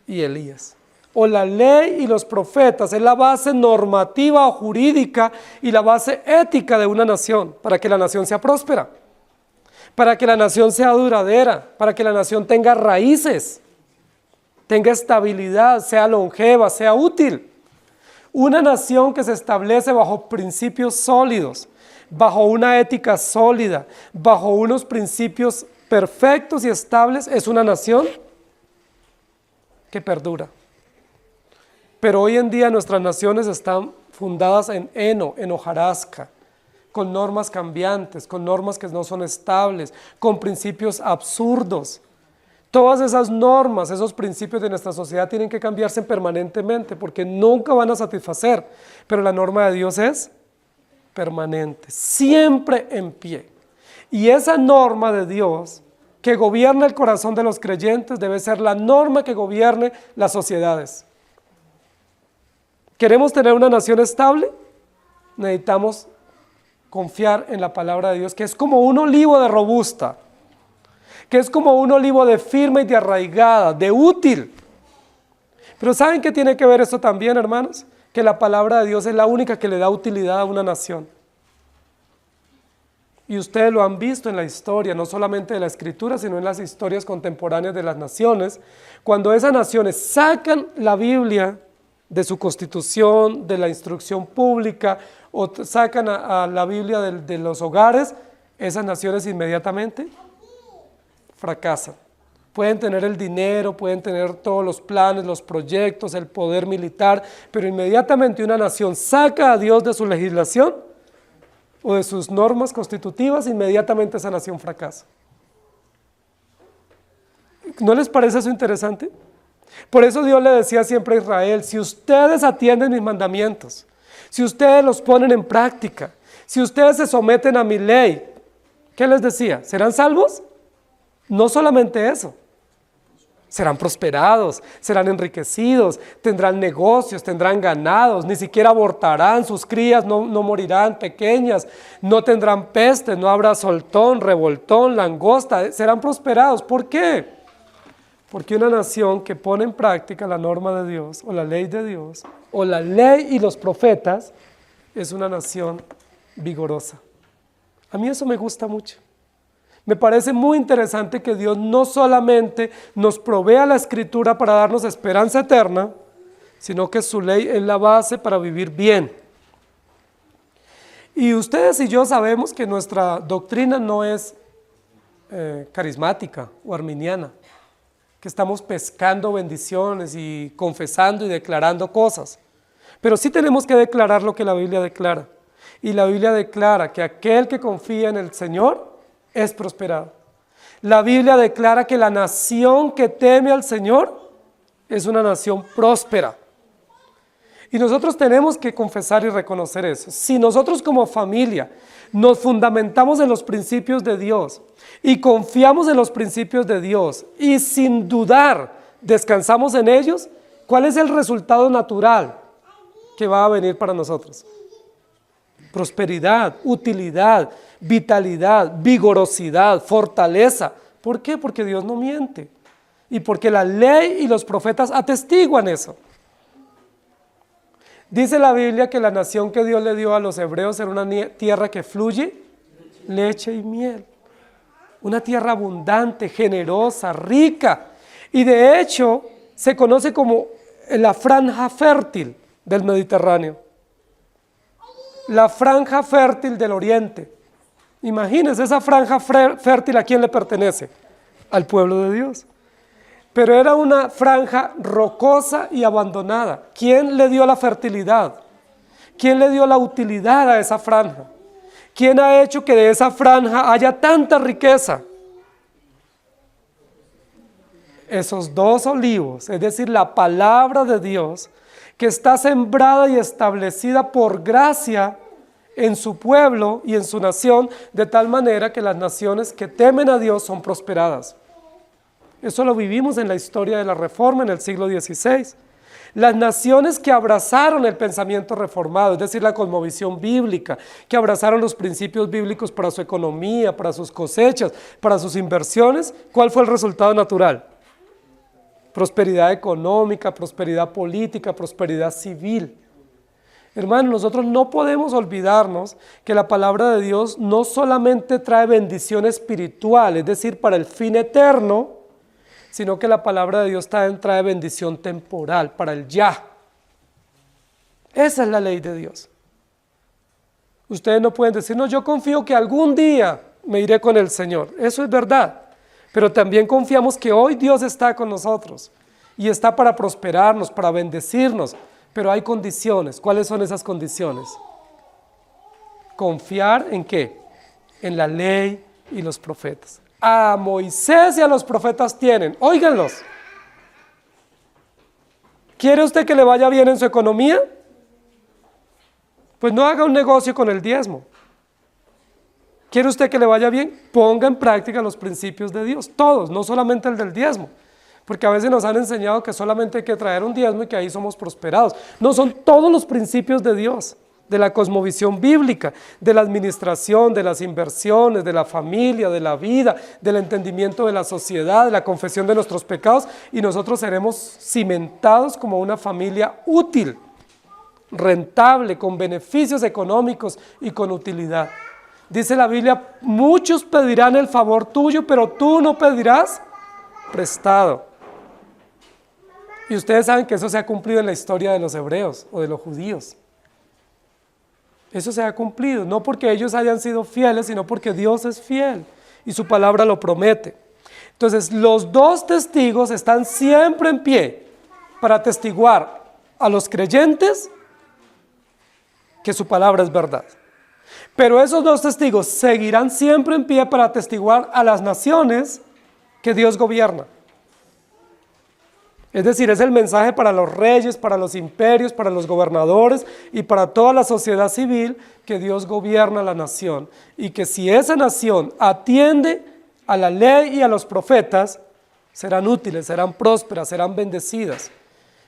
y Elías. O la ley y los profetas es la base normativa o jurídica y la base ética de una nación para que la nación sea próspera, para que la nación sea duradera, para que la nación tenga raíces, tenga estabilidad, sea longeva, sea útil. Una nación que se establece bajo principios sólidos, bajo una ética sólida, bajo unos principios perfectos y estables, es una nación que perdura. Pero hoy en día nuestras naciones están fundadas en heno, en hojarasca, con normas cambiantes, con normas que no son estables, con principios absurdos. Todas esas normas, esos principios de nuestra sociedad tienen que cambiarse permanentemente porque nunca van a satisfacer, pero la norma de Dios es permanente, siempre en pie. Y esa norma de Dios que gobierna el corazón de los creyentes debe ser la norma que gobierne las sociedades. ¿Queremos tener una nación estable? Necesitamos confiar en la palabra de Dios, que es como un olivo de robusta, que es como un olivo de firme y de arraigada, de útil. Pero ¿saben qué tiene que ver esto también, hermanos? Que la palabra de Dios es la única que le da utilidad a una nación. Y ustedes lo han visto en la historia, no solamente de la Escritura, sino en las historias contemporáneas de las naciones. Cuando esas naciones sacan la Biblia de su constitución, de la instrucción pública, o sacan a la Biblia de los hogares, esas naciones inmediatamente fracasan. Pueden tener el dinero, pueden tener todos los planes, los proyectos, el poder militar, pero inmediatamente una nación saca a Dios de su legislación o de sus normas constitutivas, inmediatamente esa nación fracasa. ¿No les parece eso interesante? Por eso Dios le decía siempre a Israel, si ustedes atienden mis mandamientos, si ustedes los ponen en práctica, si ustedes se someten a mi ley, ¿qué les decía? ¿Serán salvos? No solamente eso, serán prosperados, serán enriquecidos, tendrán negocios, tendrán ganados, ni siquiera abortarán, sus crías no morirán pequeñas, no tendrán peste, no habrá soltón, revoltón, langosta, serán prosperados. ¿Por qué? Porque una nación que pone en práctica la norma de Dios, o la ley de Dios, o la ley y los profetas, es una nación vigorosa. A mí eso me gusta mucho. Me parece muy interesante que Dios no solamente nos provea la Escritura para darnos esperanza eterna, sino que su ley es la base para vivir bien. Y ustedes y yo sabemos que nuestra doctrina no es carismática o arminiana, que estamos pescando bendiciones y confesando y declarando cosas. Pero sí tenemos que declarar lo que la Biblia declara. Y la Biblia declara que aquel que confía en el Señor es prosperado. La Biblia declara que la nación que teme al Señor es una nación próspera. Y nosotros tenemos que confesar y reconocer eso. Si nosotros como familia nos fundamentamos en los principios de Dios y confiamos en los principios de Dios y sin dudar descansamos en ellos, ¿cuál es el resultado natural que va a venir para nosotros? Prosperidad, utilidad, vitalidad, vigorosidad, fortaleza. ¿Por qué? Porque Dios no miente y porque la ley y los profetas atestiguan eso. Dice la Biblia que la nación que Dios le dio a los hebreos era una tierra que fluye leche y miel. Una tierra abundante, generosa, rica. Y de hecho se conoce como la franja fértil del Mediterráneo. La franja fértil del oriente. Imagínense, esa franja fértil, ¿a quién le pertenece? Al pueblo de Dios. Pero era una franja rocosa y abandonada. ¿Quién le dio la fertilidad? ¿Quién le dio la utilidad a esa franja? ¿Quién ha hecho que de esa franja haya tanta riqueza? Esos dos olivos, es decir, la palabra de Dios, que está sembrada y establecida por gracia en su pueblo y en su nación, de tal manera que las naciones que temen a Dios son prosperadas. Eso lo vivimos en la historia de la Reforma en el siglo XVI. Las naciones que abrazaron el pensamiento reformado, es decir, la cosmovisión bíblica, que abrazaron los principios bíblicos para su economía, para sus cosechas, para sus inversiones, ¿cuál fue el resultado natural? Prosperidad económica, prosperidad política, prosperidad civil. Hermanos, nosotros no podemos olvidarnos que la palabra de Dios no solamente trae bendición espiritual, es decir, para el fin eterno, sino que la palabra de Dios también trae bendición temporal, para el ya. Esa es la ley de Dios. Ustedes no pueden decir, no, yo confío que algún día me iré con el Señor. Eso es verdad, pero también confiamos que hoy Dios está con nosotros y está para prosperarnos, para bendecirnos, pero hay condiciones. ¿Cuáles son esas condiciones? Confiar ¿en qué? En la ley y los profetas. A Moisés y a los profetas tienen, óiganlos. ¿Quiere usted que le vaya bien en su economía? Pues no haga un negocio con el diezmo. ¿Quiere usted que le vaya bien? Ponga en práctica los principios de Dios, todos, no solamente el del diezmo. Porque a veces nos han enseñado que solamente hay que traer un diezmo y que ahí somos prosperados. No, son todos los principios de Dios, de la cosmovisión bíblica, de la administración, de las inversiones, de la familia, de la vida, del entendimiento de la sociedad, de la confesión de nuestros pecados, y nosotros seremos cimentados como una familia útil, rentable, con beneficios económicos y con utilidad. Dice la Biblia, muchos pedirán el favor tuyo, pero tú no pedirás prestado. Y ustedes saben que eso se ha cumplido en la historia de los hebreos o de los judíos. Eso se ha cumplido, no porque ellos hayan sido fieles, sino porque Dios es fiel y su palabra lo promete. Entonces, los dos testigos están siempre en pie para atestiguar a los creyentes que su palabra es verdad. Pero esos dos testigos seguirán siempre en pie para atestiguar a las naciones que Dios gobierna. Es decir, es el mensaje para los reyes, para los imperios, para los gobernadores y para toda la sociedad civil que Dios gobierna la nación. Y que si esa nación atiende a la ley y a los profetas, serán útiles, serán prósperas, serán bendecidas.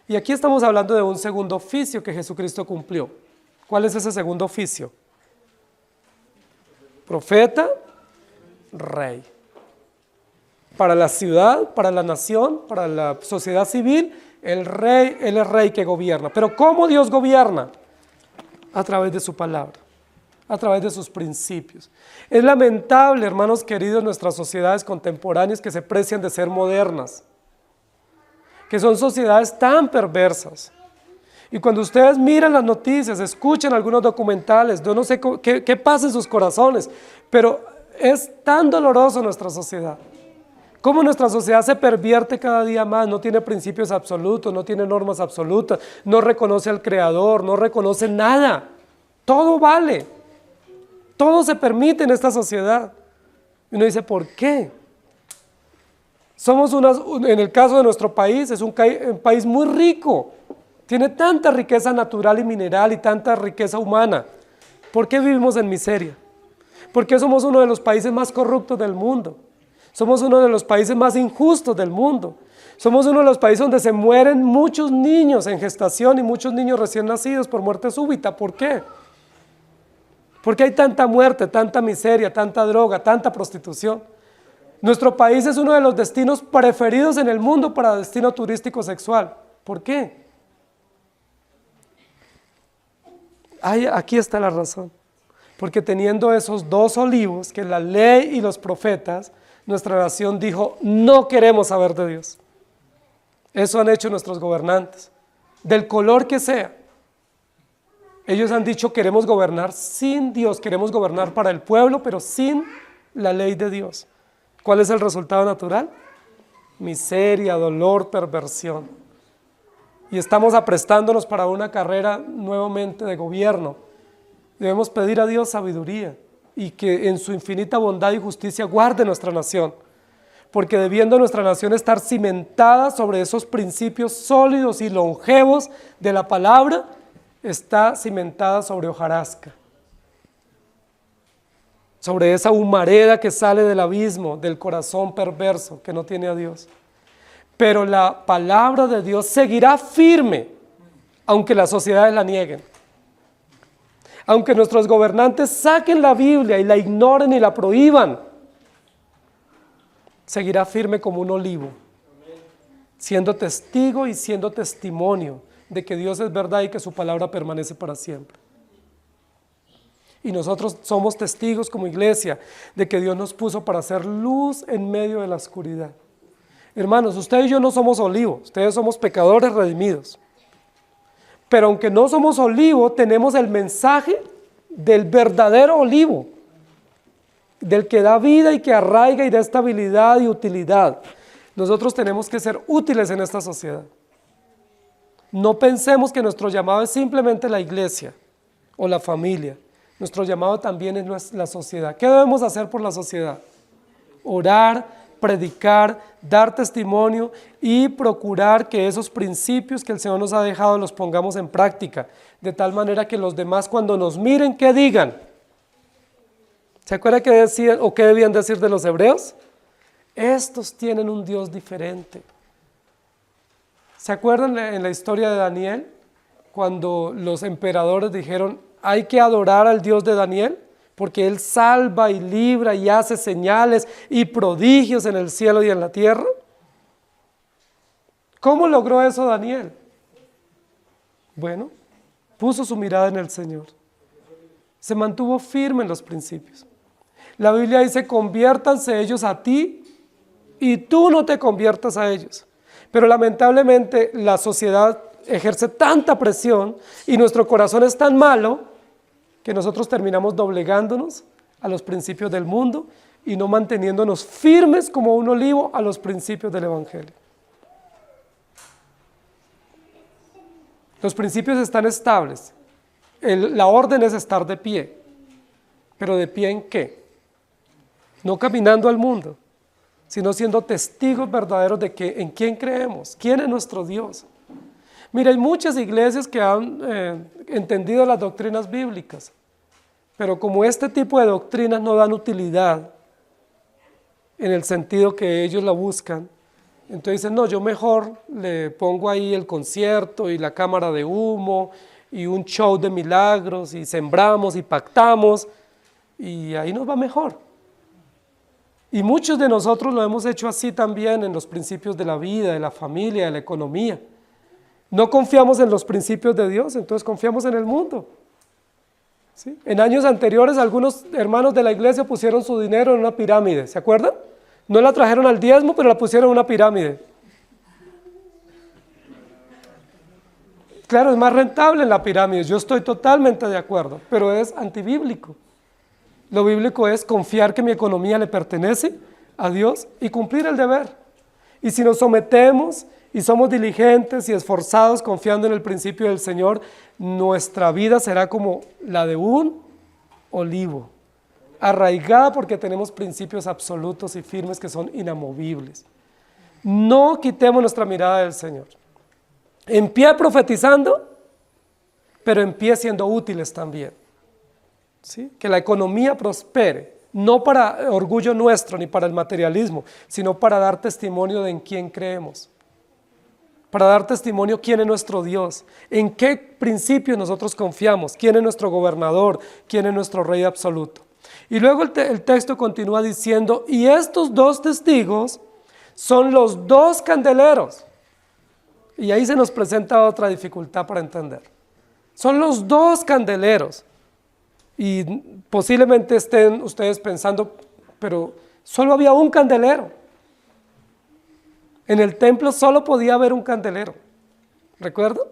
Y aquí estamos hablando de un segundo oficio que Jesucristo cumplió. ¿Cuál es ese segundo oficio? Profeta, rey. Para la ciudad, para la nación, para la sociedad civil, el rey, Él es rey que gobierna. Pero ¿cómo Dios gobierna? A través de su palabra, a través de sus principios. Es lamentable, hermanos queridos, nuestras sociedades contemporáneas que se precian de ser modernas, que son sociedades tan perversas. Y cuando ustedes miran las noticias, escuchan algunos documentales, yo no sé qué pasa en sus corazones, pero es tan doloroso nuestra sociedad. Cómo nuestra sociedad se pervierte cada día más, no tiene principios absolutos, no tiene normas absolutas, no reconoce al Creador, no reconoce nada. Todo vale, todo se permite en esta sociedad. Y uno dice, ¿por qué? En el caso de nuestro país, es un país muy rico, tiene tanta riqueza natural y mineral y tanta riqueza humana. ¿Por qué vivimos en miseria? ¿Por qué somos uno de los países más corruptos del mundo? Somos uno de los países más injustos del mundo. Somos uno de los países donde se mueren muchos niños en gestación y muchos niños recién nacidos por muerte súbita. ¿Por qué? ¿Por qué hay tanta muerte, tanta miseria, tanta droga, tanta prostitución? Nuestro país es uno de los destinos preferidos en el mundo para destino turístico sexual. ¿Por qué? Aquí está la razón. Porque teniendo esos dos olivos, que es la ley y los profetas, nuestra nación dijo, no queremos saber de Dios. Eso han hecho nuestros gobernantes, del color que sea. Ellos han dicho, queremos gobernar sin Dios, queremos gobernar para el pueblo, pero sin la ley de Dios. ¿Cuál es el resultado natural? Miseria, dolor, perversión. Y estamos aprestándonos para una carrera nuevamente de gobierno. Debemos pedir a Dios sabiduría y que en su infinita bondad y justicia guarde nuestra nación, porque debiendo nuestra nación estar cimentada sobre esos principios sólidos y longevos de la palabra, está cimentada sobre hojarasca. sobre esa humareda que sale del abismo, del corazón perverso que no tiene a Dios. Pero la palabra de Dios seguirá firme, aunque las sociedades la nieguen. Aunque nuestros gobernantes saquen la Biblia y la ignoren y la prohíban, seguirá firme como un olivo, siendo testigo y siendo testimonio de que Dios es verdad y que su palabra permanece para siempre. Y nosotros somos testigos como iglesia de que Dios nos puso para hacer luz en medio de la oscuridad. Hermanos, ustedes y yo no somos olivo, ustedes somos pecadores redimidos. Pero aunque no somos olivo, tenemos el mensaje del verdadero olivo, del que da vida y que arraiga y da estabilidad y utilidad. Nosotros tenemos que ser útiles en esta sociedad. No pensemos que nuestro llamado es simplemente la iglesia o la familia. Nuestro llamado también es la sociedad. ¿Qué debemos hacer por la sociedad? Orar, predicar, dar testimonio y procurar que esos principios que el Señor nos ha dejado los pongamos en práctica, de tal manera que los demás cuando nos miren, ¿qué digan? ¿Se acuerdan qué decían o qué debían decir de los hebreos? Estos tienen un Dios diferente. ¿Se acuerdan en la historia de Daniel? Cuando los emperadores dijeron, hay que adorar al Dios de Daniel, porque Él salva y libra y hace señales y prodigios en el cielo y en la tierra. ¿Cómo logró eso Daniel? Bueno, puso su mirada en el Señor. Se mantuvo firme en los principios. La Biblia dice, conviértanse ellos a ti y tú no te conviertas a ellos. Pero lamentablemente la sociedad ejerce tanta presión y nuestro corazón es tan malo que nosotros terminamos doblegándonos a los principios del mundo y no manteniéndonos firmes como un olivo a los principios del Evangelio. Los principios están estables. La orden es estar de pie. ¿Pero de pie en qué? No caminando al mundo, sino siendo testigos verdaderos de que en quién creemos, quién es nuestro Dios. Mira, hay muchas iglesias que han entendido las doctrinas bíblicas, pero como este tipo de doctrinas no dan utilidad en el sentido que ellos la buscan, entonces dicen, no, yo mejor le pongo ahí el concierto y la cámara de humo y un show de milagros y sembramos y pactamos y ahí nos va mejor. Y muchos de nosotros lo hemos hecho así también en los principios de la vida, de la familia, de la economía. No confiamos en los principios de Dios, entonces confiamos en el mundo. ¿Sí? En años anteriores algunos hermanos de la iglesia pusieron su dinero en una pirámide, ¿se acuerdan? No la trajeron al diezmo, pero la pusieron en una pirámide. Claro, es más rentable en la pirámide, yo estoy totalmente de acuerdo, pero es antibíblico. Lo bíblico es confiar que mi economía le pertenece a Dios y cumplir el deber. Y si nos sometemos y somos diligentes y esforzados confiando en el principio del Señor, nuestra vida será como la de un olivo, arraigada porque tenemos principios absolutos y firmes que son inamovibles. No quitemos nuestra mirada del Señor. En pie profetizando, pero en pie siendo útiles también. ¿Sí? Que la economía prospere, no para orgullo nuestro ni para el materialismo, sino para dar testimonio de en quién creemos, para dar testimonio quién es nuestro Dios, en qué principios nosotros confiamos, quién es nuestro gobernador, quién es nuestro rey absoluto. Y luego el texto continúa diciendo, y estos dos testigos son los dos candeleros. Y ahí se nos presenta otra dificultad para entender. Son los dos candeleros. Y posiblemente estén ustedes pensando, pero solo había un candelero. En el templo solo podía haber un candelero, ¿recuerdan?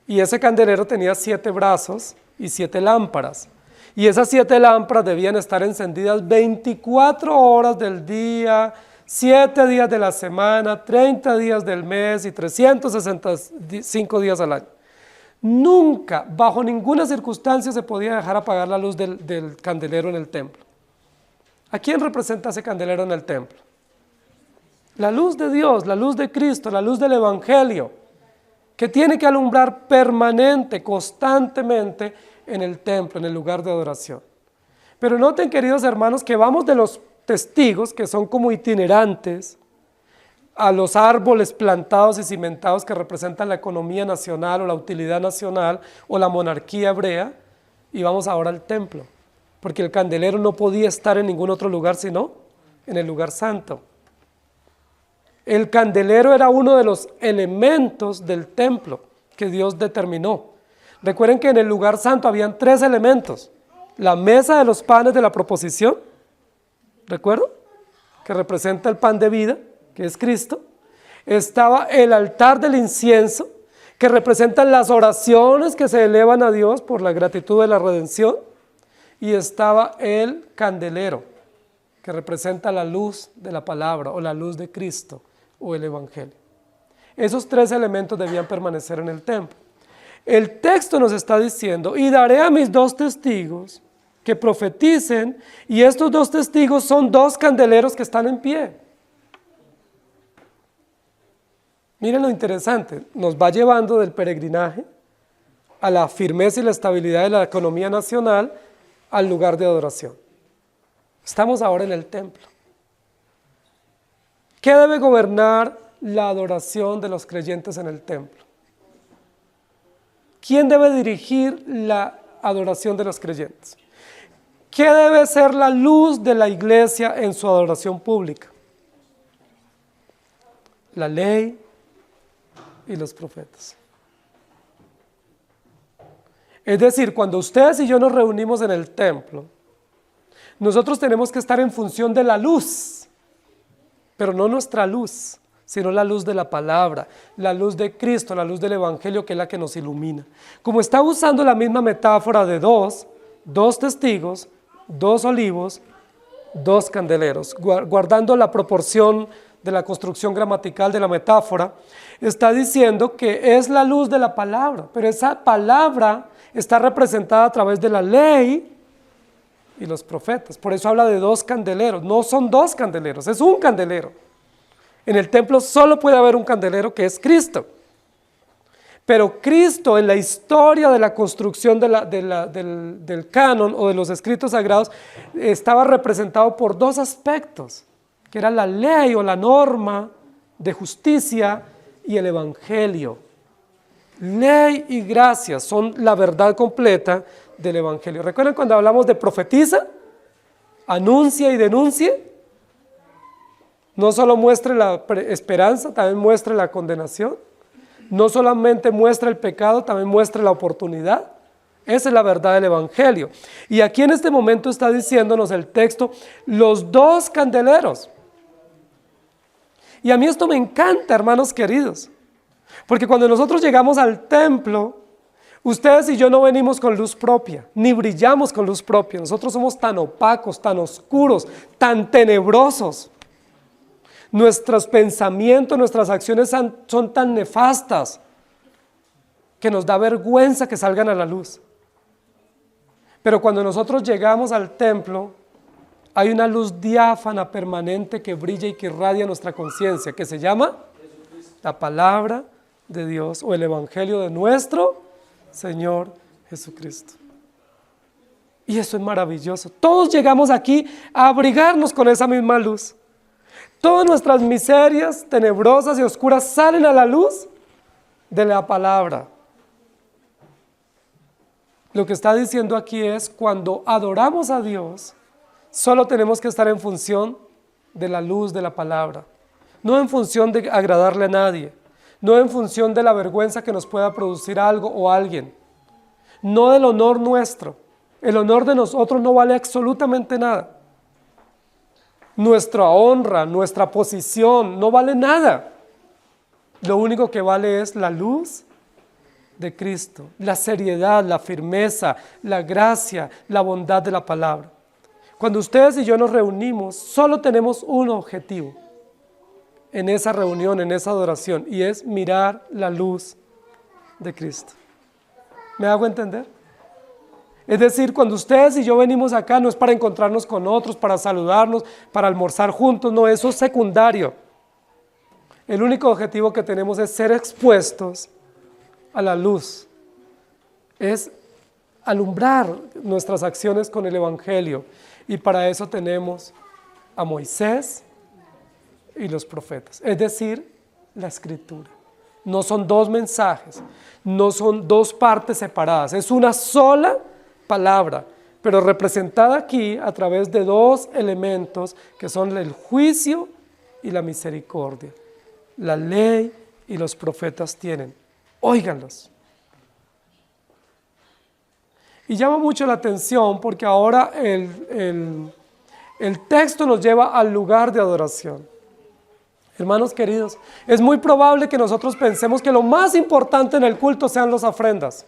Y ese candelero tenía 7 brazos y 7 lámparas. Y esas 7 lámparas debían estar encendidas 24 horas del día, 7 días de la semana, 30 días del mes y 365 días al año. Nunca, bajo ninguna circunstancia, se podía dejar apagar la luz del candelero en el templo. ¿A quién representa ese candelero en el templo? La luz de Dios, la luz de Cristo, la luz del Evangelio, que tiene que alumbrar permanente, constantemente en el templo, en el lugar de adoración. Pero noten, queridos hermanos, que vamos de los testigos, que son como itinerantes, a los árboles plantados y cimentados que representan la economía nacional o la utilidad nacional o la monarquía hebrea, y vamos ahora al templo, porque el candelero no podía estar en ningún otro lugar sino en el lugar santo. El candelero era uno de los elementos del templo que Dios determinó. Recuerden que en el lugar santo habían 3 elementos: la mesa de los panes de la proposición, ¿recuerdan? Que representa el pan de vida, que es Cristo. Estaba el altar del incienso, que representan las oraciones que se elevan a Dios por la gratitud de la redención. Y estaba el candelero, que representa la luz de la palabra o la luz de Cristo o el evangelio. Esos 3 elementos debían permanecer en el templo. El texto nos está diciendo: y daré a mis 2 testigos que profeticen, y estos 2 testigos son 2 candeleros que están en pie. Miren lo interesante, nos va llevando del peregrinaje a la firmeza y la estabilidad de la economía nacional al lugar de adoración. Estamos ahora en el templo. ¿Qué debe gobernar la adoración de los creyentes en el templo? ¿Quién debe dirigir la adoración de los creyentes? ¿Qué debe ser la luz de la iglesia en su adoración pública? La ley y los profetas. Es decir, cuando ustedes y yo nos reunimos en el templo, nosotros tenemos que estar en función de la luz, pero no nuestra luz, sino la luz de la palabra, la luz de Cristo, la luz del evangelio, que es la que nos ilumina. Como está usando la misma metáfora de 2 testigos, 2 olivos, 2 candeleros, guardando la proporción de la construcción gramatical de la metáfora, está diciendo que es la luz de la palabra, pero esa palabra está representada a través de la ley y los profetas. Por eso habla de 2 candeleros, no son 2 candeleros, es un candelero. En el templo solo puede haber un candelero, que es Cristo. Pero Cristo, en la historia de la construcción del canon o de los escritos sagrados, estaba representado por 2 aspectos, que era la ley o la norma de justicia y el evangelio. Ley y gracia son la verdad completa del evangelio. ¿Recuerdan cuando hablamos de profetiza, anuncia y denuncie? No solo muestre la esperanza, también muestre la condenación. No solamente muestra el pecado, también muestra la oportunidad. Esa es la verdad del evangelio. Y aquí en este momento está diciéndonos el texto, los 2 candeleros. Y a mí esto me encanta, hermanos queridos, porque cuando nosotros llegamos al templo, ustedes y yo no venimos con luz propia, ni brillamos con luz propia. Nosotros somos tan opacos, tan oscuros, tan tenebrosos. Nuestros pensamientos, nuestras acciones son tan nefastas que nos da vergüenza que salgan a la luz. Pero cuando nosotros llegamos al templo, hay una luz diáfana, permanente, que brilla y que irradia nuestra conciencia, que se llama la palabra de Dios o el evangelio de nuestro Señor Jesucristo. Y eso es maravilloso. Todos llegamos aquí a abrigarnos con esa misma luz. Todas nuestras miserias tenebrosas y oscuras salen a la luz de la palabra. Lo que está diciendo aquí es, cuando adoramos a Dios, solo tenemos que estar en función de la luz de la palabra, no en función de agradarle a nadie, no en función de la vergüenza que nos pueda producir algo o alguien, no del honor nuestro. El honor de nosotros no vale absolutamente nada. Nuestra honra, nuestra posición no vale nada. Lo único que vale es la luz de Cristo, la seriedad, la firmeza, la gracia, la bondad de la palabra. Cuando ustedes y yo nos reunimos, solo tenemos un objetivo en esa reunión, en esa adoración, y es mirar la luz de Cristo. ¿Me hago entender? Es decir, cuando ustedes y yo venimos acá, no es para encontrarnos con otros, para saludarnos, para almorzar juntos, no, eso es secundario. El único objetivo que tenemos es ser expuestos a la luz, es alumbrar nuestras acciones con el Evangelio. Y para eso tenemos a Moisés y los profetas, es decir, la Escritura. No son dos mensajes, no son dos partes separadas, es una sola palabra, pero representada aquí a través de dos elementos que son el juicio y la misericordia. La ley y los profetas tienen, óiganlos. Y llama mucho la atención porque ahora el texto nos lleva al lugar de adoración. Hermanos queridos, es muy probable que nosotros pensemos que lo más importante en el culto sean las ofrendas.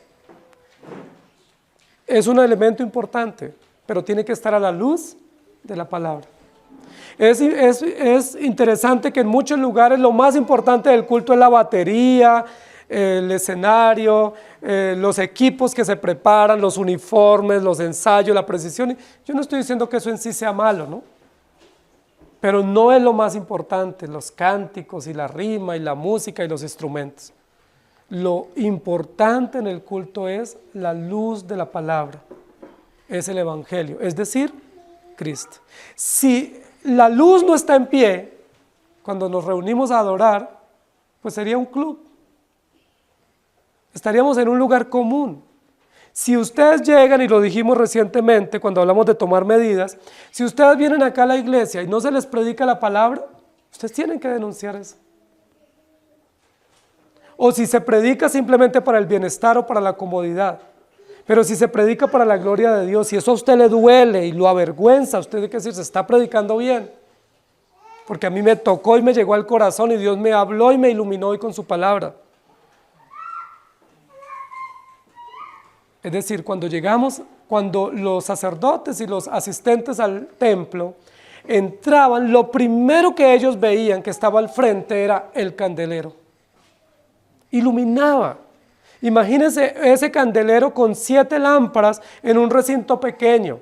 Es un elemento importante, pero tiene que estar a la luz de la palabra. Es interesante que en muchos lugares lo más importante del culto es la batería, el escenario, los equipos que se preparan, los uniformes, los ensayos, la precisión. Yo no estoy diciendo que eso en sí sea malo, ¿no? Pero no es lo más importante, los cánticos y la rima y la música y los instrumentos. Lo importante en el culto es la luz de la palabra, es el Evangelio, es decir, Cristo. Si la luz no está en pie, cuando nos reunimos a adorar, pues sería un club. Estaríamos en un lugar común. Si ustedes llegan, y lo dijimos recientemente cuando hablamos de tomar medidas, si ustedes vienen acá a la iglesia y no se les predica la palabra, ustedes tienen que denunciar eso. O si se predica simplemente para el bienestar o para la comodidad, pero si se predica para la gloria de Dios, y eso a usted le duele y lo avergüenza, usted tiene que decir, se está predicando bien, porque a mí me tocó y me llegó al corazón y Dios me habló y me iluminó hoy con su palabra. Es decir, cuando los sacerdotes y los asistentes al templo entraban, lo primero que ellos veían que estaba al frente era el candelero. Iluminaba. Imagínense ese candelero con 7 lámparas en un recinto pequeño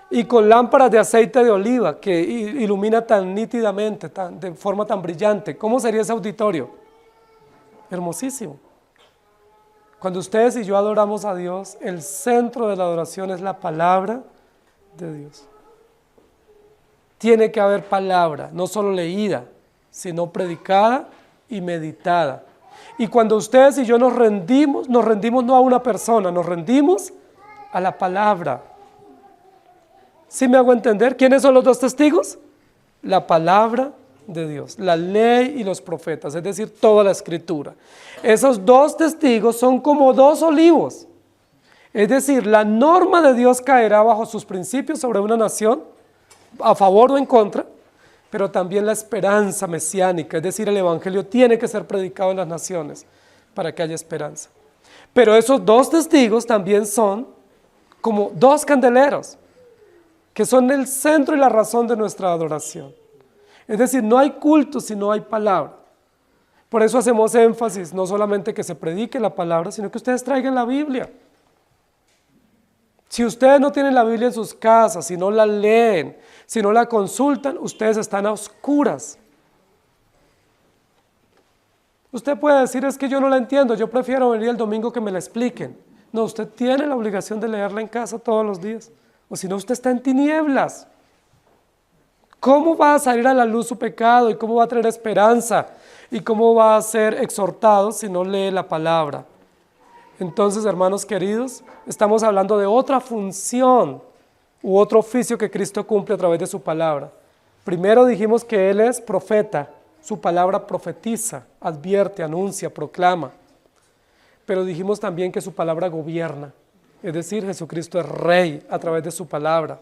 y con lámparas de aceite de oliva que ilumina tan nítidamente, de forma tan brillante. ¿Cómo sería ese auditorio? Hermosísimo. Cuando ustedes y yo adoramos a Dios, el centro de la adoración es la palabra de Dios. Tiene que haber palabra, no solo leída, sino predicada y meditada. Y cuando ustedes y yo nos rendimos no a una persona, nos rendimos a la palabra. ¿Sí me hago entender? ¿Quiénes son los dos testigos? La palabra de Dios, la ley y los profetas, es decir, toda la escritura. Esos dos testigos son como dos olivos, es decir, la norma de Dios caerá bajo sus principios sobre una nación, a favor o en contra, pero también la esperanza mesiánica, es decir, el evangelio tiene que ser predicado en las naciones para que haya esperanza. Pero esos dos testigos también son como dos candeleros, que son el centro y la razón de nuestra adoración. Es decir, no hay culto si no hay palabra. Por eso hacemos énfasis, no solamente que se predique la palabra, sino que ustedes traigan la Biblia. Si ustedes no tienen la Biblia en sus casas, si no la leen, si no la consultan, ustedes están a oscuras. Usted puede decir, es que yo no la entiendo, yo prefiero venir el domingo que me la expliquen. No, usted tiene la obligación de leerla en casa todos los días, o si no, usted está en tinieblas. ¿Cómo va a salir a la luz su pecado y cómo va a traer esperanza y cómo va a ser exhortado si no lee la palabra? Entonces, hermanos queridos, estamos hablando de otra función u otro oficio que Cristo cumple a través de su palabra. Primero dijimos que Él es profeta, su palabra profetiza, advierte, anuncia, proclama. Pero dijimos también que su palabra gobierna, es decir, Jesucristo es rey a través de su palabra.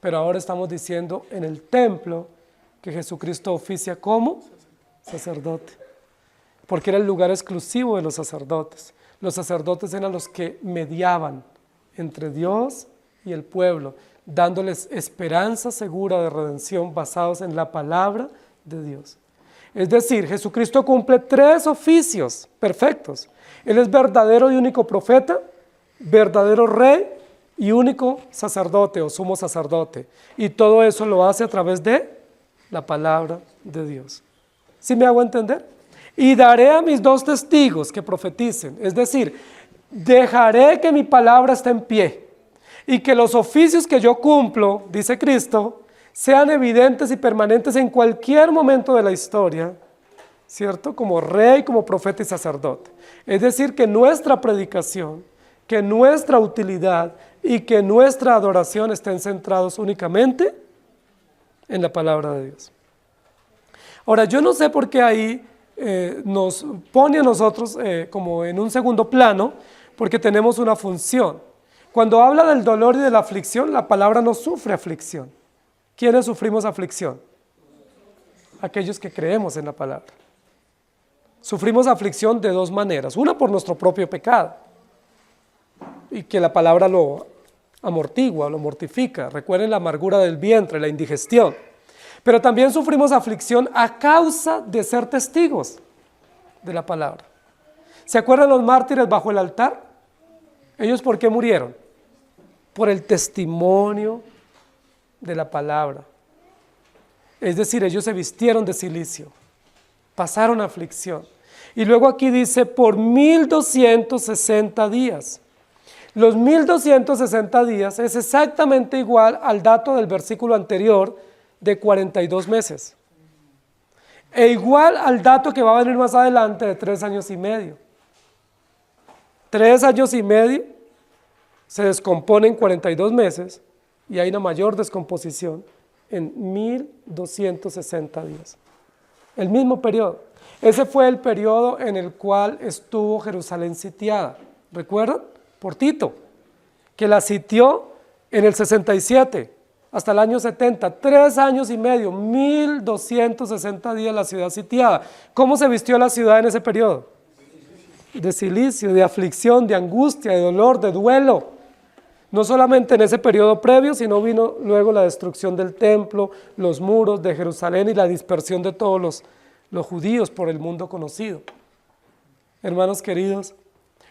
Pero ahora estamos diciendo en el templo que Jesucristo oficia como sacerdote, porque era el lugar exclusivo de los sacerdotes. Los sacerdotes eran los que mediaban entre Dios y el pueblo, dándoles esperanza segura de redención basados en la palabra de Dios. Es decir, Jesucristo cumple 3 oficios perfectos. Él es verdadero y único profeta, verdadero rey y único sacerdote o sumo sacerdote. Y todo eso lo hace a través de la palabra de Dios. ¿Sí me hago entender? Y daré a mis 2 testigos que profeticen. Es decir, dejaré que mi palabra esté en pie y que los oficios que yo cumplo, dice Cristo, sean evidentes y permanentes en cualquier momento de la historia, ¿cierto? Como rey, como profeta y sacerdote. Es decir, que nuestra predicación, que nuestra utilidad y que nuestra adoración estén centrados únicamente en la palabra de Dios. Ahora, yo no sé por qué ahí nos pone a nosotros como en un segundo plano, porque tenemos una función. Cuando habla del dolor y de la aflicción, la palabra no sufre aflicción. ¿Quiénes sufrimos aflicción? Aquellos que creemos en la palabra. Sufrimos aflicción de dos maneras. Una, por nuestro propio pecado, y que la palabra lo amortigua, lo mortifica. Recuerden la amargura del vientre, la indigestión. Pero también sufrimos aflicción a causa de ser testigos de la palabra. ¿Se acuerdan los mártires bajo el altar? ¿Ellos por qué murieron? Por el testimonio de la palabra. Es decir, ellos se vistieron de cilicio, pasaron aflicción. Y luego aquí dice, por 1260 días. Los 1260 días es exactamente igual al dato del versículo anterior de 42 meses. E igual al dato que va a venir más adelante de 3 años y medio. 3 años y medio se descompone en 42 meses y hay una mayor descomposición en 1260 días. El mismo periodo. Ese fue el periodo en el cual estuvo Jerusalén sitiada. ¿Recuerdan? Por Tito, que la sitió en el 67 hasta el año 70, 3 años y medio, 1260 días la ciudad sitiada. ¿Cómo se vistió la ciudad en ese periodo? De cilicio, de aflicción, de angustia, de dolor, de duelo. No solamente en ese periodo previo, sino vino luego la destrucción del templo, los muros de Jerusalén y la dispersión de todos los judíos por el mundo conocido. Hermanos queridos,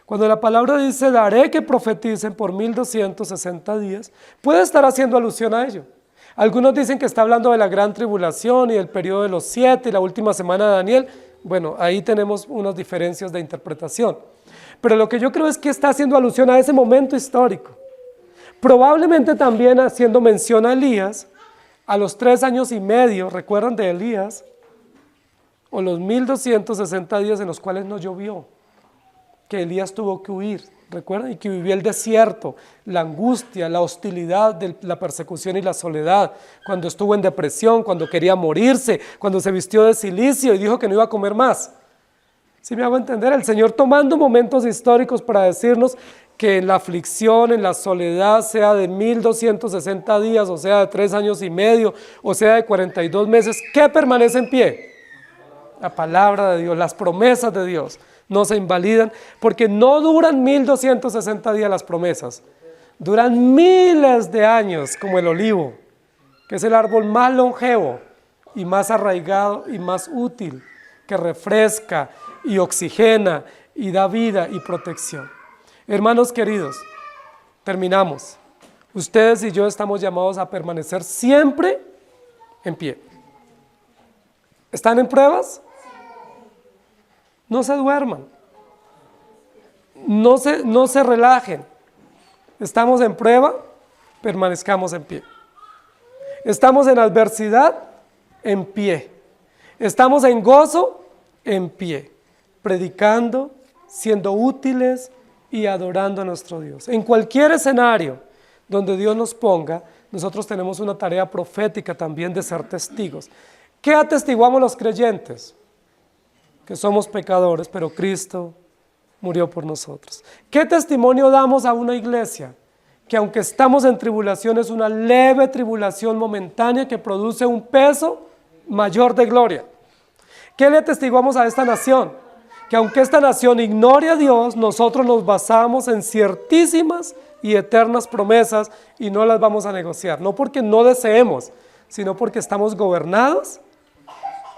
cuando la palabra dice, daré que profeticen por 1260 días, puede estar haciendo alusión a ello. Algunos dicen que está hablando de la gran tribulación y el periodo de los 7 y la última semana de Daniel. Bueno, ahí tenemos unas diferencias de interpretación. Pero lo que yo creo es que está haciendo alusión a ese momento histórico. Probablemente también haciendo mención a Elías, a los 3 años y medio, ¿recuerdan de Elías? O los 1260 días en los cuales no llovió, que Elías tuvo que huir, ¿recuerdan? Y que vivió el desierto, la angustia, la hostilidad de la persecución y la soledad, cuando estuvo en depresión, cuando quería morirse, cuando se vistió de cilicio y dijo que no iba a comer más. ¿Sí me hago entender? El Señor tomando momentos históricos para decirnos que en la aflicción, en la soledad, sea de 1260 días, o sea de 3 años y medio, o sea de 42 meses, ¿qué permanece en pie? La palabra de Dios, las promesas de Dios no se invalidan, porque no duran 1260 días las promesas, duran miles de años, como el olivo, que es el árbol más longevo y más arraigado y más útil, que refresca y oxigena y da vida y protección. Hermanos queridos, terminamos. Ustedes y yo estamos llamados a permanecer siempre en pie. ¿Están en pruebas? No se duerman, no se relajen. Estamos en prueba, permanezcamos en pie. Estamos en adversidad, en pie. Estamos en gozo, en pie. Predicando, siendo útiles y adorando a nuestro Dios. En cualquier escenario donde Dios nos ponga, nosotros tenemos una tarea profética también de ser testigos. ¿Qué atestiguamos los creyentes? Que somos pecadores, pero Cristo murió por nosotros. ¿Qué testimonio damos a una iglesia? Que aunque estamos en tribulación, es una leve tribulación momentánea que produce un peso mayor de gloria. ¿Qué le atestiguamos a esta nación? Que aunque esta nación ignore a Dios, nosotros nos basamos en ciertísimas y eternas promesas y no las vamos a negociar. No porque no deseemos, sino porque estamos gobernados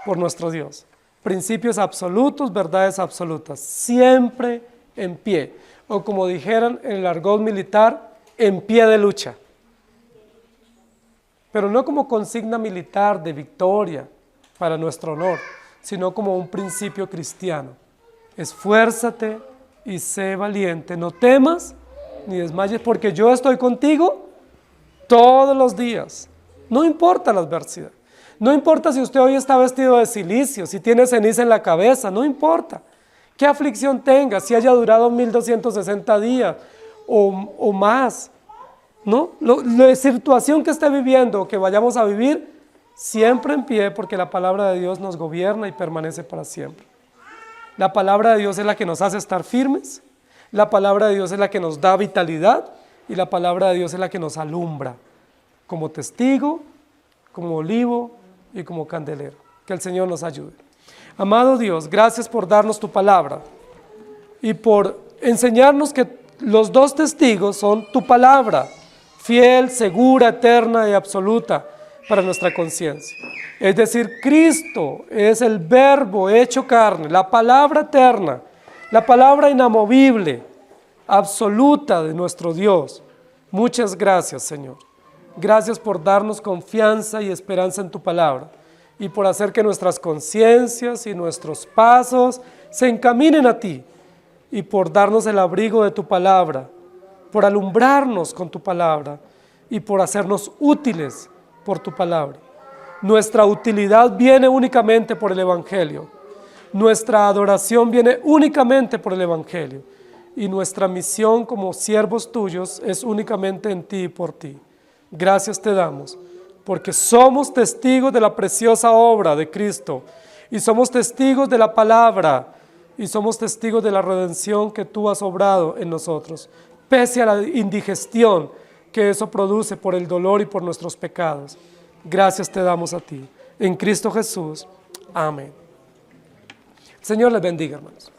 por nuestro Dios. Principios absolutos, verdades absolutas, siempre en pie, o como dijeran en el argot militar, en pie de lucha. Pero no como consigna militar de victoria para nuestro honor, sino como un principio cristiano. Esfuérzate y sé valiente. No temas ni desmayes, porque yo estoy contigo todos los días. No importa la adversidad. No importa si usted hoy está vestido de cilicio, si tiene ceniza en la cabeza, no importa. Qué aflicción tenga, si haya durado 1260 días o más, ¿no? La situación que esté viviendo o que vayamos a vivir, siempre en pie, porque la palabra de Dios nos gobierna y permanece para siempre. La palabra de Dios es la que nos hace estar firmes, la palabra de Dios es la que nos da vitalidad y la palabra de Dios es la que nos alumbra como testigo, como olivo y como candelero. Que el Señor nos ayude. Amado Dios, gracias por darnos tu palabra y por enseñarnos que los dos testigos son tu palabra, fiel, segura, eterna y absoluta para nuestra conciencia. Es decir, Cristo es el verbo hecho carne, la palabra eterna, la palabra inamovible, absoluta de nuestro Dios. Muchas gracias, Señor. Gracias por darnos confianza y esperanza en tu palabra y por hacer que nuestras conciencias y nuestros pasos se encaminen a ti y por darnos el abrigo de tu palabra, por alumbrarnos con tu palabra y por hacernos útiles por tu palabra. Nuestra utilidad viene únicamente por el Evangelio. Nuestra adoración viene únicamente por el Evangelio. Y nuestra misión como siervos tuyos es únicamente en ti y por ti. Gracias te damos, porque somos testigos de la preciosa obra de Cristo, y somos testigos de la palabra, y somos testigos de la redención que tú has obrado en nosotros, pese a la indigestión que eso produce por el dolor y por nuestros pecados. Gracias te damos a ti, en Cristo Jesús. Amén. El Señor les bendiga, hermanos.